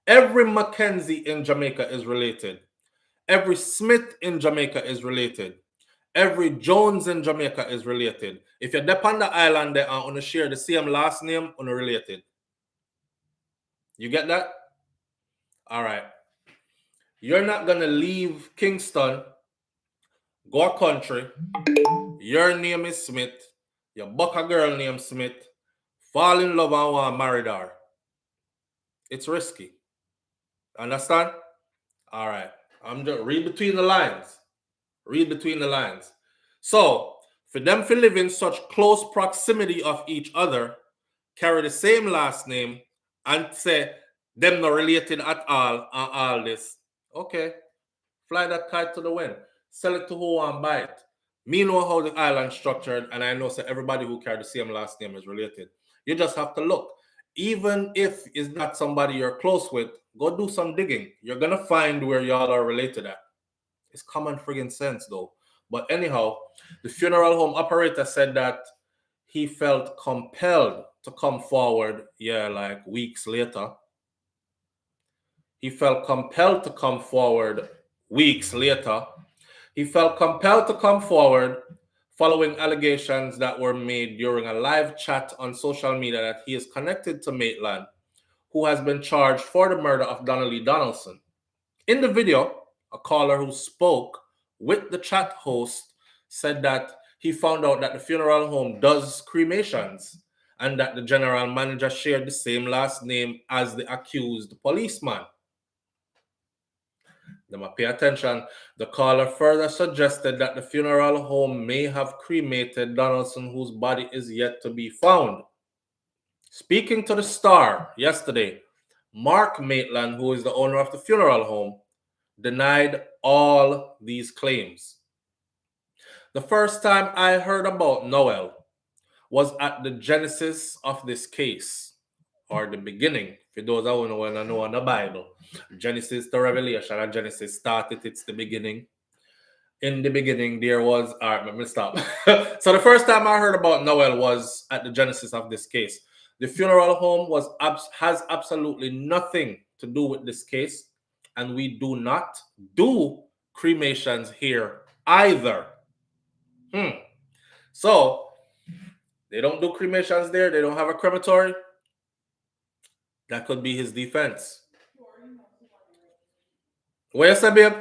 Every Mackenzie in Jamaica is related. Every Smith in Jamaica is related. Every Jones in Jamaica is related. If you're up on the island, they are on share the same last name, unrelated. You get that? All right. You're not gonna leave Kingston, go a country, your name is Smith, you buck a girl named Smith, fall in love and want to marry her. It's risky. Understand? All right. I'm just read between the lines. Read between the lines. So, for them to live in such close proximity of each other, carry the same last name, and say them not related at all and all this, okay, fly that kite to the wind. Sell it to who want buy it. Me know how the island structured, and I know so everybody who carry the same last name is related. You just have to look. Even if it's not somebody you're close with, go do some digging. You're gonna find where y'all are related at. It's common friggin' sense though. But anyhow, the funeral home operator said that he felt compelled to come forward, like weeks later. He felt compelled to come forward weeks later. He felt compelled to come forward following allegations that were made during a live chat on social media that he is connected to Maitland, who has been charged for the murder of Donaldson. In the video, a caller who spoke with the chat host said that he found out that the funeral home does cremations and that the general manager shared the same last name as the accused policeman. Them pay attention. The caller further suggested that the funeral home may have cremated Donaldson, whose body is yet to be found. Speaking to the Star yesterday, Mark Maitland, who is the owner of the funeral home, denied all these claims. The first time I heard about Noel was at the genesis of this case, or the beginning. For those that want to know in the Bible, Genesis to Revelation, and Genesis started, it's the beginning. In the beginning, there was, all right, let me stop. So the first time I heard about Noel was at the genesis of this case. The funeral home has absolutely nothing to do with this case, and we do not do cremations here either. So they don't do cremations there. They don't have a crematory. That could be his defense. What you say, babe?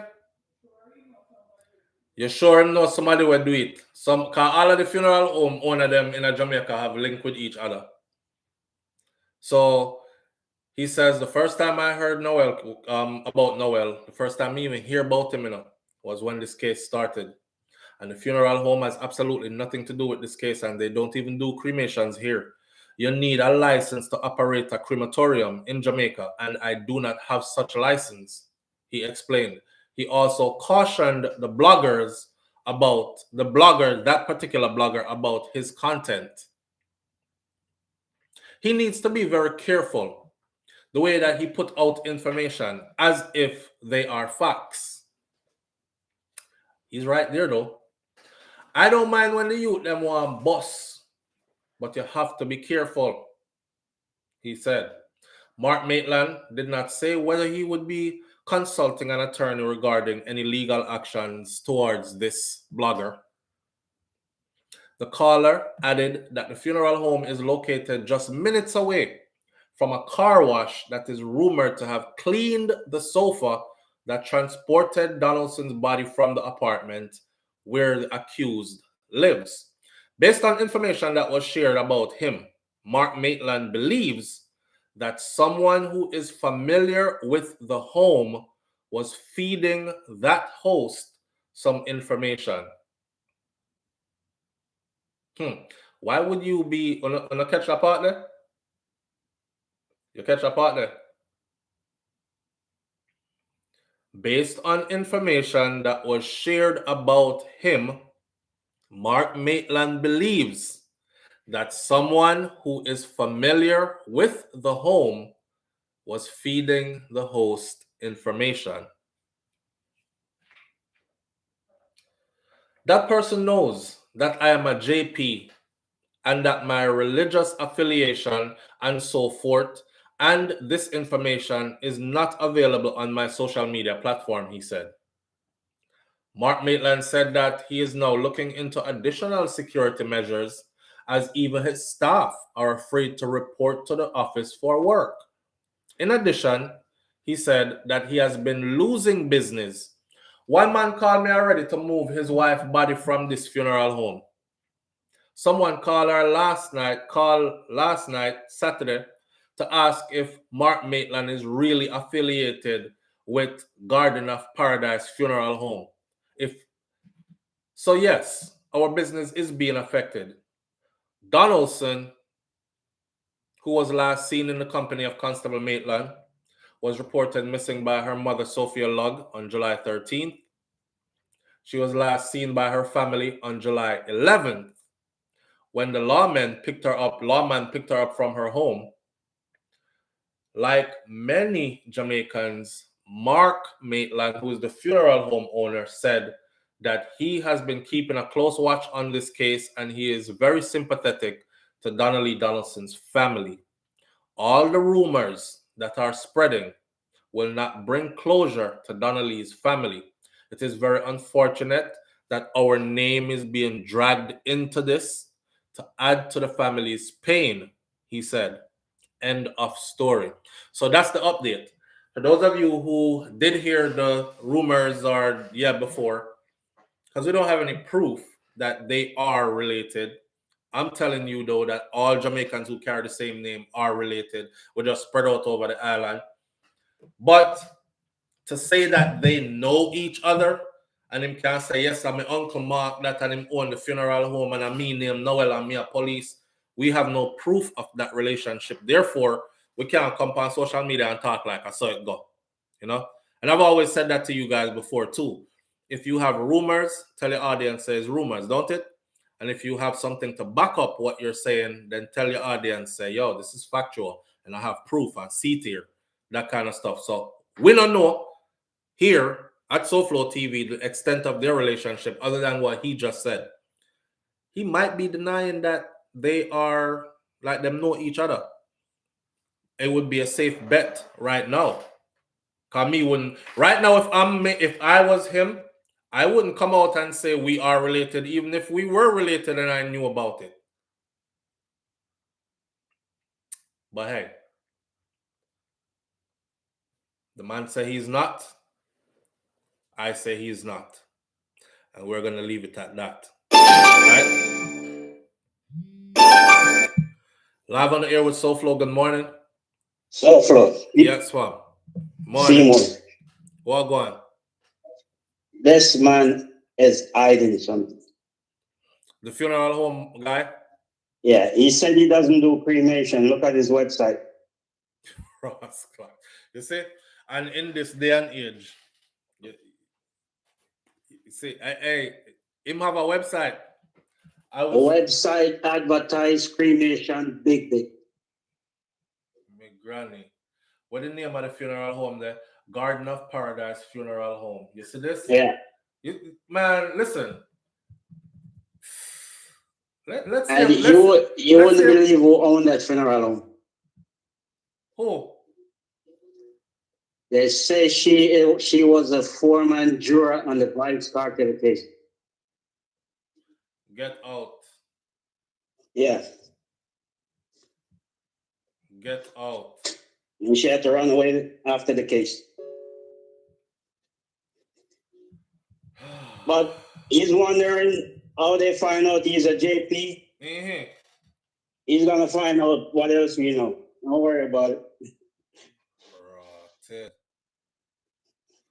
You sure know somebody will do it? Cause all of the funeral home owner them in Jamaica have linked with each other. So he says the first time I heard about Noel, the first time I even hear about him, was when this case started. And the funeral home has absolutely nothing to do with this case, and they don't even do cremations here. You need a license to operate a crematorium in Jamaica, and I do not have such a license, he explained. He also cautioned the bloggers that particular blogger, about his content. He needs to be very careful the way that he put out information as if they are facts. He's right there though. I don't mind when the youth them want boss, but you have to be careful, he said. Mark Maitland did not say whether he would be consulting an attorney regarding any legal actions towards this blogger. The caller added that the funeral home is located just minutes away from a car wash that is rumored to have cleaned the sofa that transported Donaldson's body from the apartment where the accused lives. Based on information that was shared about him, Mark Maitland believes that someone who is familiar with the home was feeding that host some information. Why would you be on a catch a partner? You catch a partner. Based on information that was shared about him, Mark Maitland believes that someone who is familiar with the home was feeding the host information. That person knows that I am a JP and that my religious affiliation and so forth, and this information is not available on my social media platform, he said. Mark Maitland said that he is now looking into additional security measures as even his staff are afraid to report to the office for work. In addition, he said that he has been losing business. One man called me already to move his wife's body from this funeral home. Someone called last night, Saturday, to ask if Mark Maitland is really affiliated with Garden of Paradise Funeral Home. So yes, our business is being affected. Donaldson, who was last seen in the company of Constable Maitland, was reported missing by her mother, Sophia Lugg, on July 13th. She was last seen by her family on July 11th, when the lawman picked her up from her home. Like many Jamaicans, Mark Maitland, who is the funeral home owner, said that he has been keeping a close watch on this case and he is very sympathetic to Donna Donaldson's family. All the rumors that are spreading will not bring closure to Donnelly's family. It is very unfortunate that our name is being dragged into this to add to the family's pain, he said. End of story. So that's the update. For those of you who did hear the rumors before, because we don't have any proof that they are related, I'm telling you though that all Jamaicans who carry the same name are related. We're just spread out over the island. But to say that they know each other, and him can say, yes, I'm my Uncle Mark that and him own the funeral home, and I mean name Noel and me a police. We have no proof of that relationship. Therefore, we can't come on social media and talk like I saw it go. You know? And I've always said that to you guys before too. If you have rumors, tell your audience says rumors, don't it? And if you have something to back up what you're saying, then tell your audience, say, yo, this is factual, and I have proof and see it here, that kind of stuff. So we don't know here at SouFLoTV the extent of their relationship other than what he just said. He might be denying that they are like them know each other. It would be a safe bet right now. Cause me wouldn't right now if I was him, I wouldn't come out and say we are related, even if we were related and I knew about it. But hey, the man say he's not. I say he's not. And we're gonna leave it at that. Right? Live on the air with SouFLo. Good morning. SouFLo. Yes, ma'am. Morning. Seymour. What going? This man is hiding something. The funeral home guy? Yeah, he said he doesn't do cremation. Look at his website. Ross Clark. You see? And in this day and age, you see, hey, him have a website. A website advertise cremation big. My granny. What the name of the funeral home there? Garden of Paradise Funeral Home. You see this? Yeah. Man, listen. Let's And see. You wouldn't believe who owned that funeral home. Who? They say she was a foreman juror on the Vice Cartel case. Get out. Yeah. Get out. And she had to run away after the case. But he's wondering how they find out he's a JP. Mm-hmm. He's gonna find out what else we know. Don't worry about it. Right.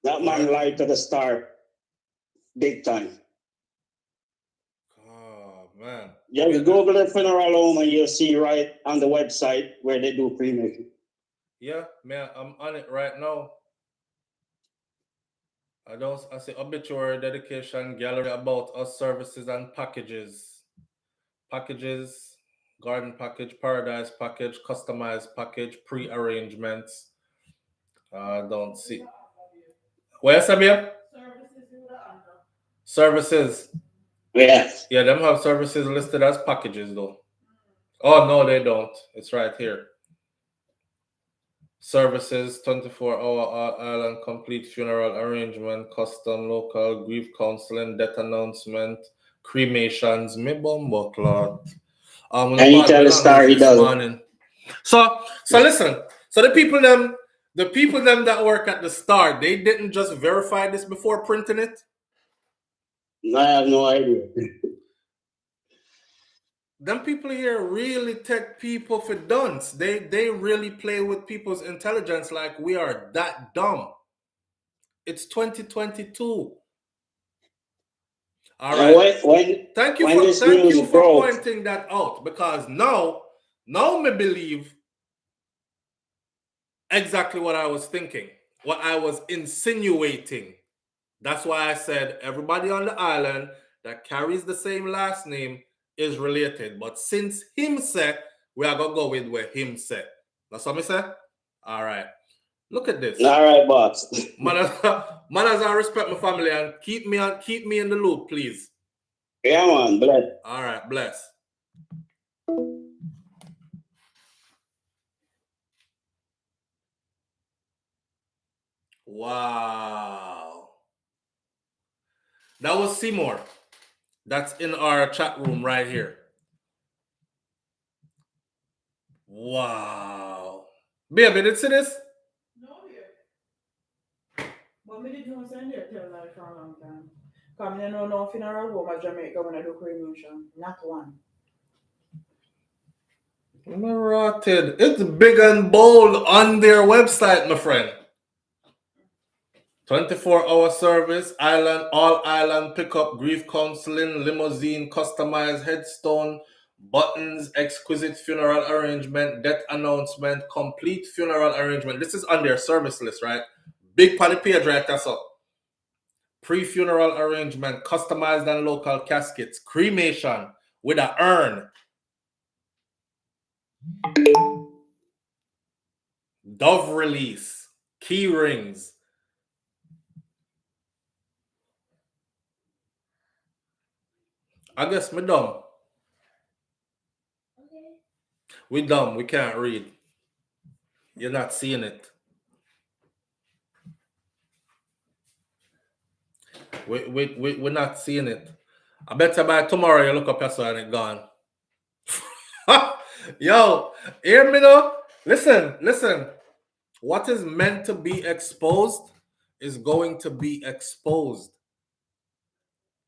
That man lied to the star big time. Oh man. Just Google the funeral home and you'll see right on the website where they do cremation. Yeah, man, I'm on it right now. I say obituary, dedication, gallery about us, services and packages. Packages, garden package, paradise package, customized package, pre-arrangements. Don't see. Where's Sabia? Services. Yeah. Yeah, them have services listed as packages though. Oh no, they don't. It's right here. Services, 24-hour island, complete funeral arrangement, custom, local, grief counseling, death announcement, cremations, me bumbo clot. And you tell the star he does morning. So listen. So the people them that work at the Star, they didn't just verify this before printing it? I have no idea. Them people here really take people for dunce. They really play with people's intelligence like we are that dumb. It's 2022. All right. Thank you for pointing that out, because now me believe exactly what I was thinking, what I was insinuating. That's why I said everybody on the island that carries the same last name is related. But since him said, we are gonna go with where him said. That's what I say? All right. Look at this. All right, boss. Man, as I respect my family and keep me in the loop, please. Yeah, man, bless. All right, bless. Wow. That was Seymour. That's in our chat room right here. Wow. Baby, did you see this? No, dear. But me didn't send there tell that for a long time. Because I know no funeral home at Jamaica when I do cremation. Not one. Rotted. It's big and bold on their website, my friend. 24-hour service, all island pickup, grief counseling, limousine, customized headstone, buttons, exquisite funeral arrangement, death announcement, complete funeral arrangement. This is on their service list, right? Big party page right there, so. Pre-funeral arrangement, customized and local caskets, cremation with an urn, dove release, key rings. I guess we're dumb. We dumb. We can't read. You're not seeing it. We're not seeing it. I bet you by tomorrow you look up your and it's gone. Yo, hear me now? Listen. What is meant to be exposed is going to be exposed.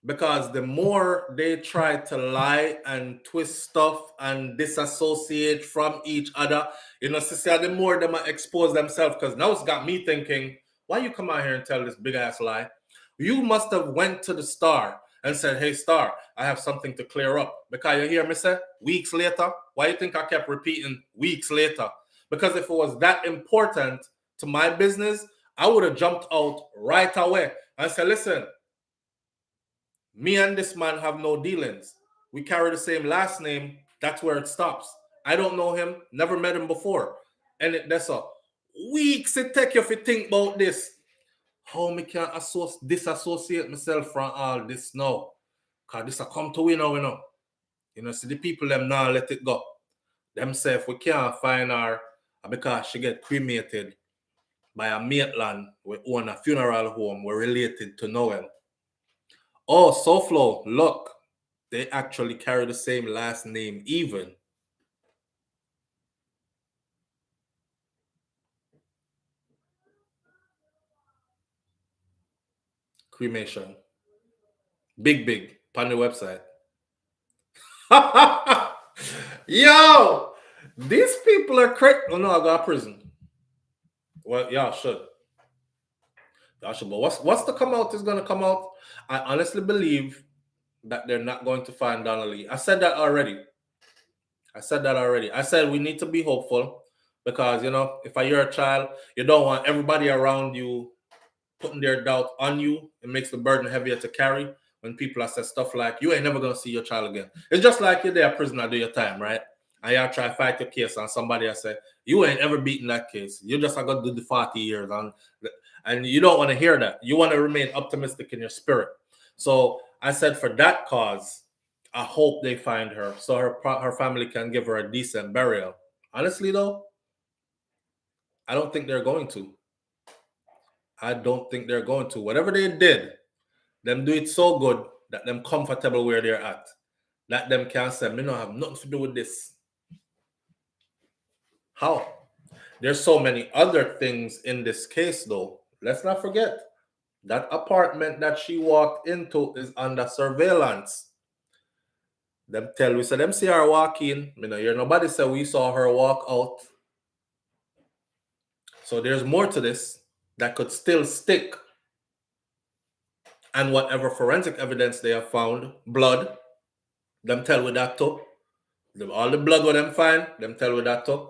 Because the more they try to lie and twist stuff and disassociate from each other, you know, sister, the more they might expose themselves. Because now it's got me thinking, why you come out here and tell this big ass lie? You must have went to the Star and said, hey, Star, I have something to clear up. Because you hear me say, weeks later, why you think I kept repeating weeks later? Because if it was that important to my business, I would have jumped out right away and said, listen, me and this man have no dealings. We carry the same last name. That's where it stops. I don't know him. Never met him before. And that's all. Weeks it take you if you think about this. How me can disassociate myself from all this now? Because this a come to we now. You know, see the people them now let it go. Them say if we can't find her because she get cremated by a Maitland, we own a funeral home, we're related to Noel. Oh, SouFLo, look, they actually carry the same last name even. Cremation. Big, on the website. Yo, these people are crazy. Oh no, I got to prison. Well, y'all should. But what's to come out is going to come out. I honestly believe that they're not going to find Donna Lee. I said that already. I said we need to be hopeful because, you know, if you're a child, you don't want everybody around you putting their doubt on you. It makes the burden heavier to carry when people say stuff like, you ain't never going to see your child again. It's just like you're there prisoner, do your time, right? And you try to fight your case and somebody I say, you ain't ever beaten that case. You just are going to do the 40 years. And you don't want to hear that. You want to remain optimistic in your spirit. So I said for that cause, I hope they find her so her family can give her a decent burial. Honestly, though, I don't think they're going to. Whatever they did, them do it so good that them comfortable where they're at. That them can't say, me don't have nothing to do with this. How? There's so many other things in this case, though. Let's not forget that apartment that she walked into is under surveillance. Them tell we, so them see her walk in. You know, you're nobody said we saw her walk out. So there's more to this that could still stick. And whatever forensic evidence they have found, blood, them tell with that too. All the blood what them find, them tell with that too.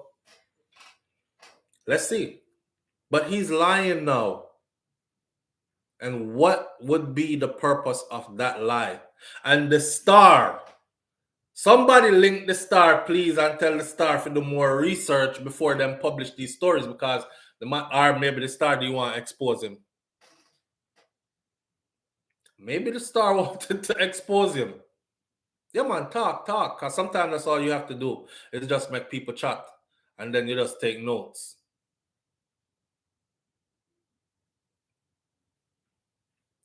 Let's see. But he's lying now. And what would be the purpose of that lie? And the Star. Somebody link the Star, please, and tell the Star to do more research before them publish these stories because or maybe the Star, do you want to expose him? Maybe the Star wanted to expose him. Yeah, man, talk. Because sometimes that's all you have to do is just make people chat. And then you just take notes.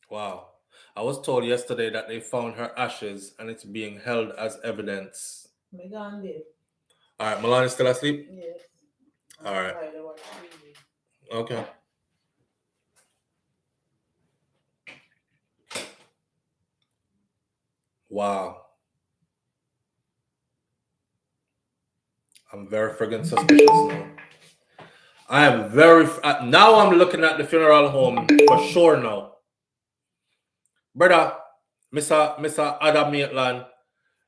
Wow. I was told yesterday that they found her ashes and it's being held as evidence. Megan did. All right, Milan is still asleep? Yes. All right. Okay. Wow. I'm very friggin' suspicious now. I am very now. I'm looking at the funeral home for sure now, brother. Mr. Adam Maitland,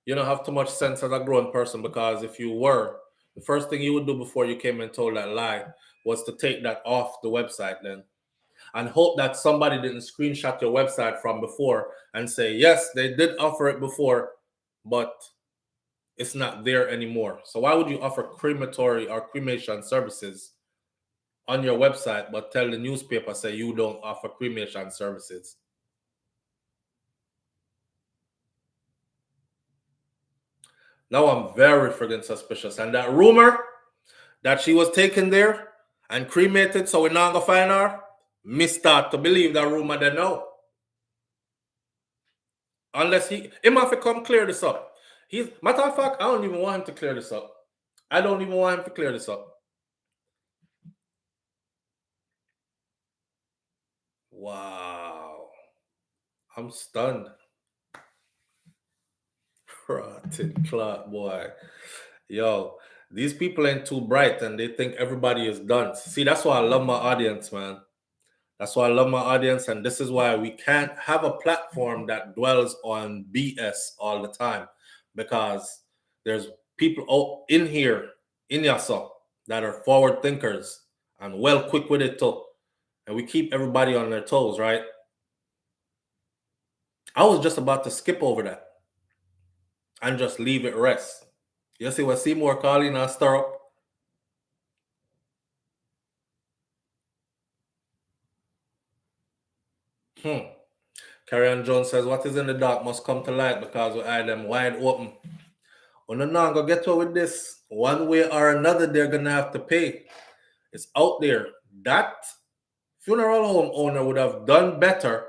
you don't have too much sense as a grown person, because if you were, the first thing you would do before you came and told that lie was to take that off the website then, and hope that somebody didn't screenshot your website from before and say, yes, they did offer it before, but it's not there anymore. So why would you offer crematory or cremation services on your website, but tell the newspaper, say you don't offer cremation services? Now I'm very friggin' suspicious. And that rumor that she was taken there and cremated, so we're not gonna find her, me start to believe that rumor they know. Unless he have to come clear this up. Matter of fact, I don't even want him to clear this up. I don't even want him to clear this up. Wow. I'm stunned. Rotten clock, boy. Yo, these people ain't too bright and they think everybody is done. See, that's why I love my audience, man. That's why I love my audience, and this is why we can't have a platform that dwells on BS all the time, because there's people out in here, in Yasa, that are forward thinkers and well quick with it too. And we keep everybody on their toes, right? I was just about to skip over that and just leave it rest. You see what Seymour calling and stir up? Carrion Jones says, what is in the dark must come to light, because we eye them wide open. Oh, no, go get to with this. One way or another, they're going to have to pay. It's out there. That funeral home owner would have done better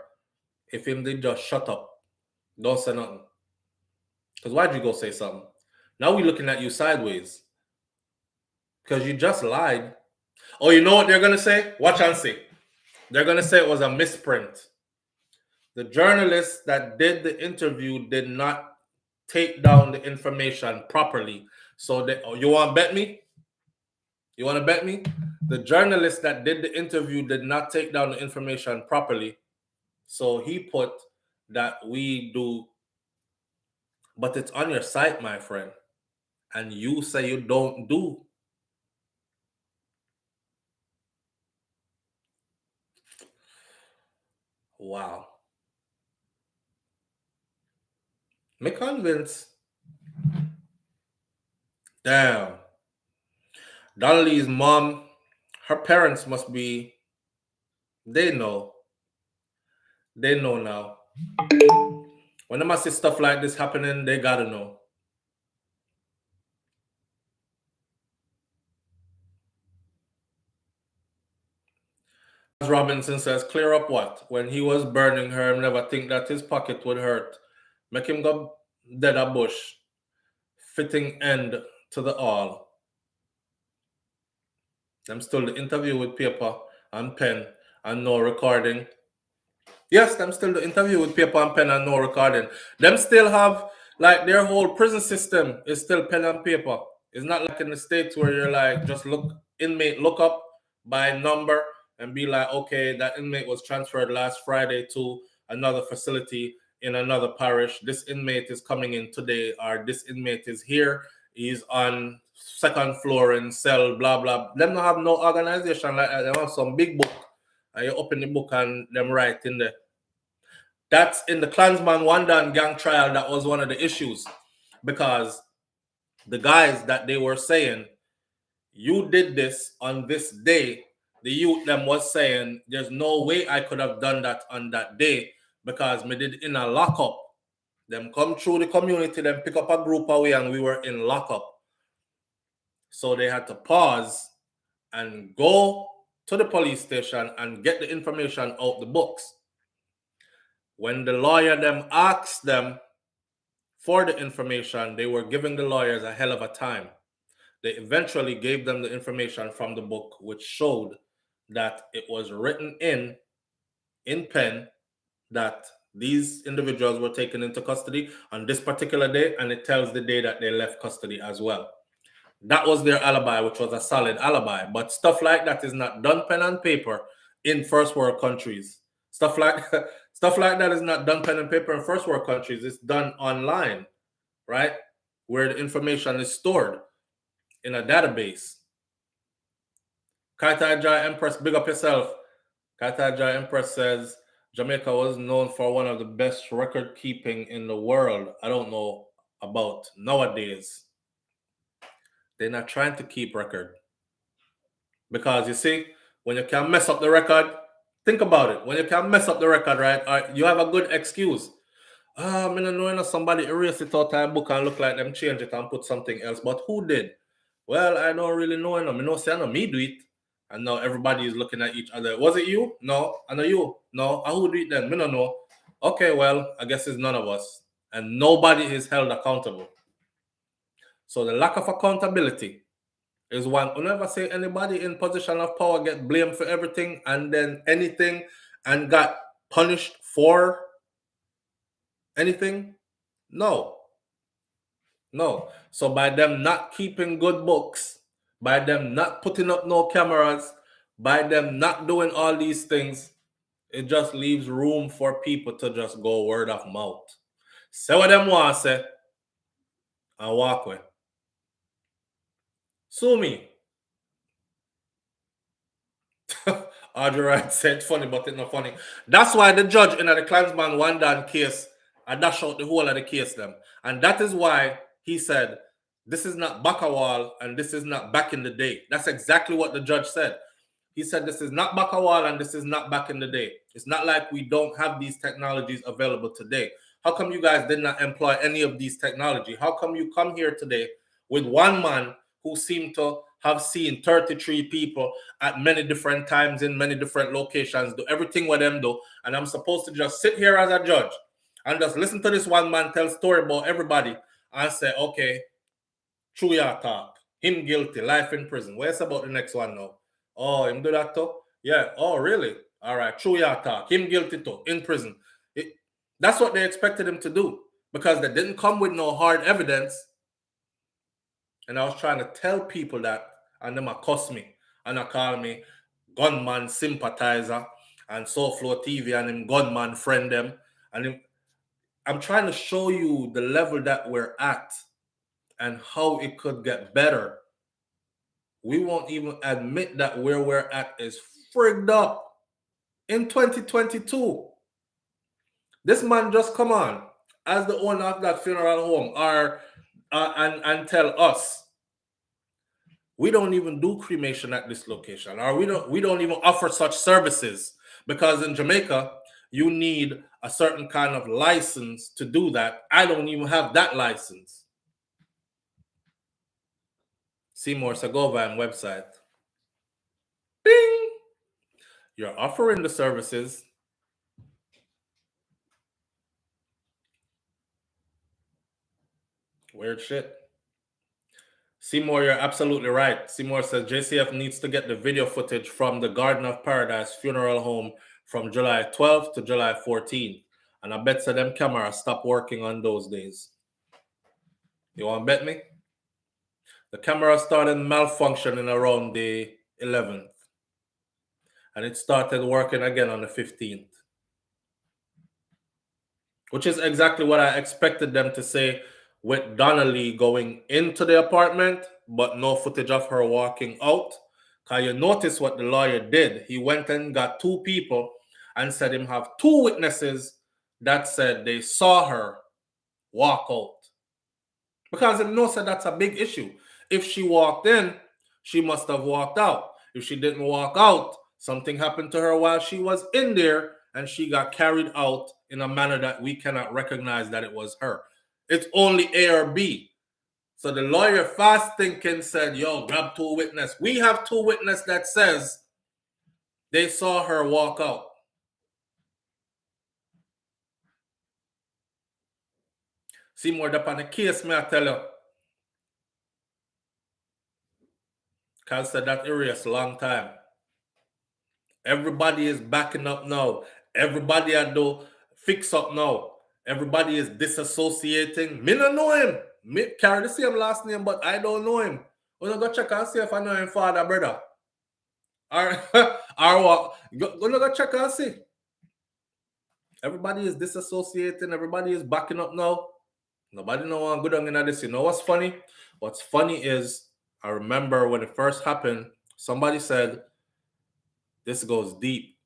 if him did just shut up. Don't say nothing. Because why'd you go say something? Now we're looking at you sideways. Because you just lied. Oh, you know what they're going to say? Watch and see. They're going to say it was a misprint. The journalist that did the interview did not take down the information properly. So you want to bet me? You want to bet me? The journalist that did the interview did not take down the information properly. So he put that we do, but it's on your site, my friend. And you say you don't do. Wow. Me convinced. Damn. Donnelly's mom, her parents must be, they know. They know now. When they see stuff like this happening, they gotta know. Robinson says, clear up what? When he was burning her, never think that his pocket would hurt. Make him go dead a bush. Fitting end to the all. Them still the interview with paper and pen and no recording. Yes, them still the interview with paper and pen and no recording. Them still have, like, their whole prison system is still pen and paper. It's not like in the States where you're like, just inmate look up by number and be like, okay, that inmate was transferred last Friday to another facility in another parish. This inmate is coming in today, or this inmate is here. He's on second floor in cell, blah, blah. Them don't have no organization like that. They have some big book. And you open the book and them write in there. That's in the Klansman Wanda gang trial. That was one of the issues, because the guys that they were saying, you did this on this day, the youth them was saying, there's no way I could have done that on that day, because me did in a lockup. Them come through the community, them pick up a group away, and we were in lockup. So they had to pause and go to the police station and get the information out the books. When the lawyer them asked them for the information, they were giving the lawyers a hell of a time. They eventually gave them the information from the book, which showed that it was written in pen that these individuals were taken into custody on this particular day, and it tells the day that they left custody as well. That was their alibi, which was a solid alibi. But stuff like that is not done pen and paper in first world countries. Stuff like that is not done pen and paper in first world countries. It's done online, right? Where the information is stored in a database. Kaitai Jai Empress, big up yourself. Kaitai Jai Empress says Jamaica was known for one of the best record keeping in the world. I don't know about nowadays. They're not trying to keep record. Because you see, when you can mess up the record, think about it. When you can mess up the record, right, you have a good excuse. I don't know, somebody erased it out of a book and look like them change it and put something else. But who did? Well, I don't really know. I know, say, I know me do it. And now everybody is looking at each other. Was it you? No. I know you. No. Who do it then? Me don't know. Okay, well, I guess it's none of us. And nobody is held accountable. So the lack of accountability is one. Whenever say anybody in position of power get blamed for everything and then anything and got punished for anything. No. So by them not keeping good books, by them not putting up no cameras, by them not doing all these things, it just leaves room for people to just go word of mouth. Say what them want to say and walk away. Sue me. Audrey Wright said funny, but it's not funny. That's why the judge in the Klansman one-down case, I dash out the whole of the case them. And that is why he said, this is not Bakawal and this is not back in the day. That's exactly what the judge said. He said, this is not Bakawal and this is not back in the day. It's not like we don't have these technologies available today. How come you guys did not employ any of these technology? How come you come here today with one man who seemed to have seen 33 people at many different times in many different locations, do everything with them do, and I'm supposed to just sit here as a judge and just listen to this one man tell story about everybody and say, okay, true your talk, him guilty, life in prison. Where's about the next one now? Oh, him do that too? Yeah. Oh, really? All right, true your talk, him guilty too, in prison. That's what they expected him to do because they didn't come with no hard evidence. And I was trying to tell people that, and them cuss me and I call me gunman sympathizer and SouFLoTV and him gunman friend them. And I'm trying to show you the level that we're at and how it could get better. We won't even admit that where we're at is frigged up in 2022. This man just come on as the owner of that funeral home and tell us we don't even do cremation at this location, or we don't even offer such services because in Jamaica you need a certain kind of license to do that. I don't even have that license. Seymour Segovian website. Bing! You're offering the services. Weird shit. Seymour, you're absolutely right. Seymour says JCF needs to get the video footage from the Garden of Paradise funeral home from July 12th to July 14th. And I bet so them cameras stop working on those days. You want to bet me? The camera started malfunctioning around the 11th. And it started working again on the 15th. Which is exactly what I expected them to say with Donna going into the apartment, but no footage of her walking out. Because you notice what the lawyer did. He went and got two people and said him have two witnesses that said they saw her walk out. Because him knows that that's a big issue. If she walked in, she must have walked out. If she didn't walk out, something happened to her while she was in there and she got carried out in a manner that we cannot recognize that it was her. It's only A or B. So the lawyer fast thinking said, yo, grab two witnesses. We have two witnesses that says they saw her walk out. Seymour up on the case, may I tell you. Because said that erased a long time. Everybody is backing up now. Everybody had to fix up now. Everybody is disassociating. Me don't know him. Me carry the same last name, but I don't know him. We're gonna go check and see if I know him father, brother. Or what? Go check and see. Everybody is disassociating. Everybody is backing up now. Nobody know what good on in this. You know what's funny? What's funny is I remember when it first happened, somebody said, this goes deep.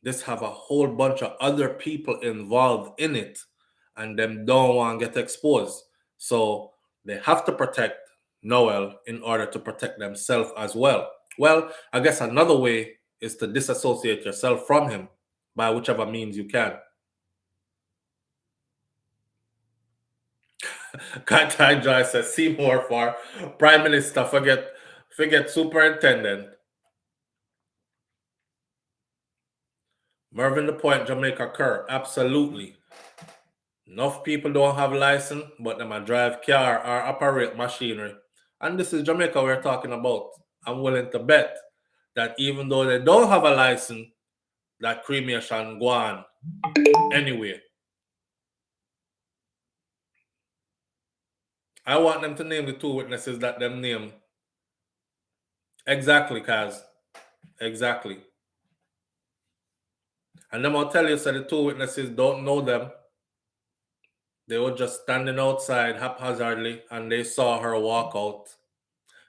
This have a whole bunch of other people involved in it, and them don't want to get exposed. So they have to protect Noel in order to protect themselves as well. Well, I guess another way is to disassociate yourself from him by whichever means you can. Katai Joy says Seymour for Prime Minister, forget Superintendent. Mervyn the Point, Jamaica Kerr, absolutely. Enough people don't have license, but them a drive car or operate machinery. And this is Jamaica we're talking about. I'm willing to bet that even though they don't have a license, that cremation go on anyway. I want them to name the two witnesses that them name. Exactly, Kaz. Exactly. And then I'll tell you, so the two witnesses don't know them. They were just standing outside haphazardly and they saw her walk out.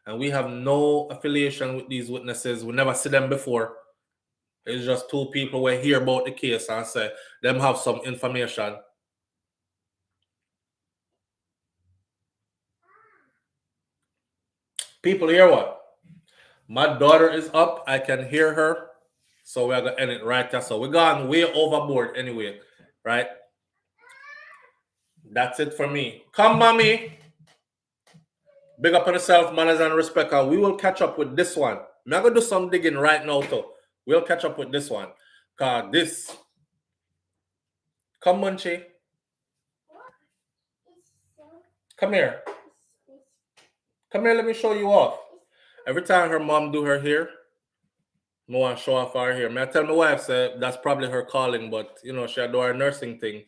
And we have no affiliation with these witnesses. We never see them before. It's just two people who hear about the case and say them have some information. People hear what? My daughter is up. I can hear her. So we're going to end it right there. So we're going way overboard anyway, right? That's it for me. Come, mommy. Big up on yourself, manners and respect. And we will catch up with this one. I'm going to do some digging right now, too. We'll catch up with this one. Because this... Come, Munchie. Come here. Come here, let me show you off. Every time her mom do her hair, I want to show off her hair. I tell my wife, say, that's probably her calling, but, you know, she do her nursing thing.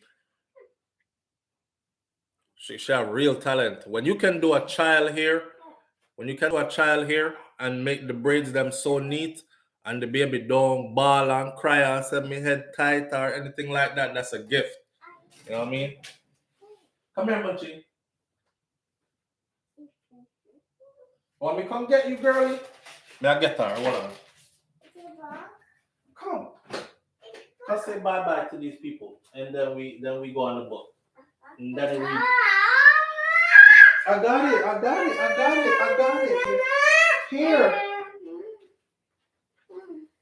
She have real talent. When you can do a child hair, and make the braids them so neat, and the baby don't bawl and cry and say me head tight or anything like that, that's a gift. You know what I mean? Come here, Munchie. Want me come get you, girlie? May I get her? Hold on. Come. Let's say bye-bye to these people. And then we go on the book. And then we... I got it. Here.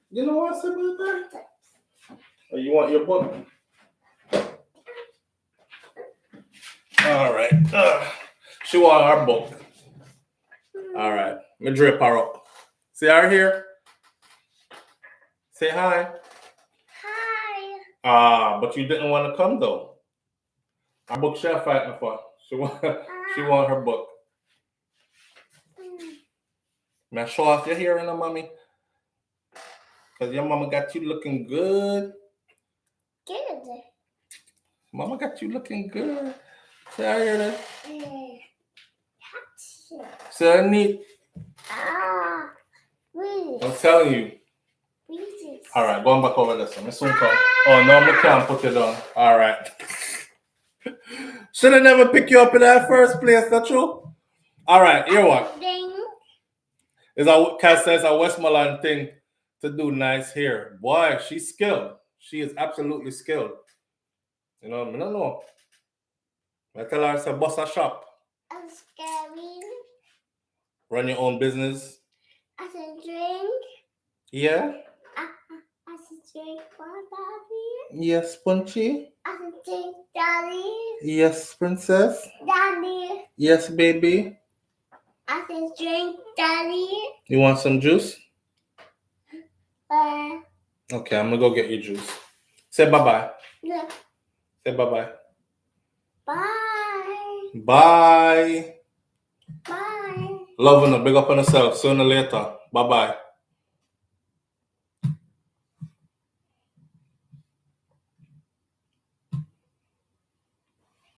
You know what's about that? Oh, you want your book? All right. She want our book. All right. Let me drip her up. See her here? Say hi. Hi. But you didn't want to come though. Our book she fighting for. She want her book. May I show off your hair, mommy? Because your mama got you looking good. Good. Mama got you looking good. See her here? So neat. I'm telling you. All right, going back over this one. Me soon come. Oh no, I can't put it on. All right. Should have never picked you up in that first place. That's true. All right, here what? Is a Cass says a Westmoreland thing to do nice hair. Boy, she's skilled. She is absolutely skilled. You know, I don't know. I tell her it's a bus a shop. I'm scary. Run your own business. I can drink. Yeah. I can drink for Daddy. Yes, Punchy. I can drink, Daddy. Yes, Princess. Daddy. Yes, baby. I can drink, Daddy. You want some juice? Okay, I'm gonna go get you juice. Say bye-bye. Yeah. Say bye-bye. Bye. Bye. Bye. Love and big up on yourself. Sooner or later. Bye-bye.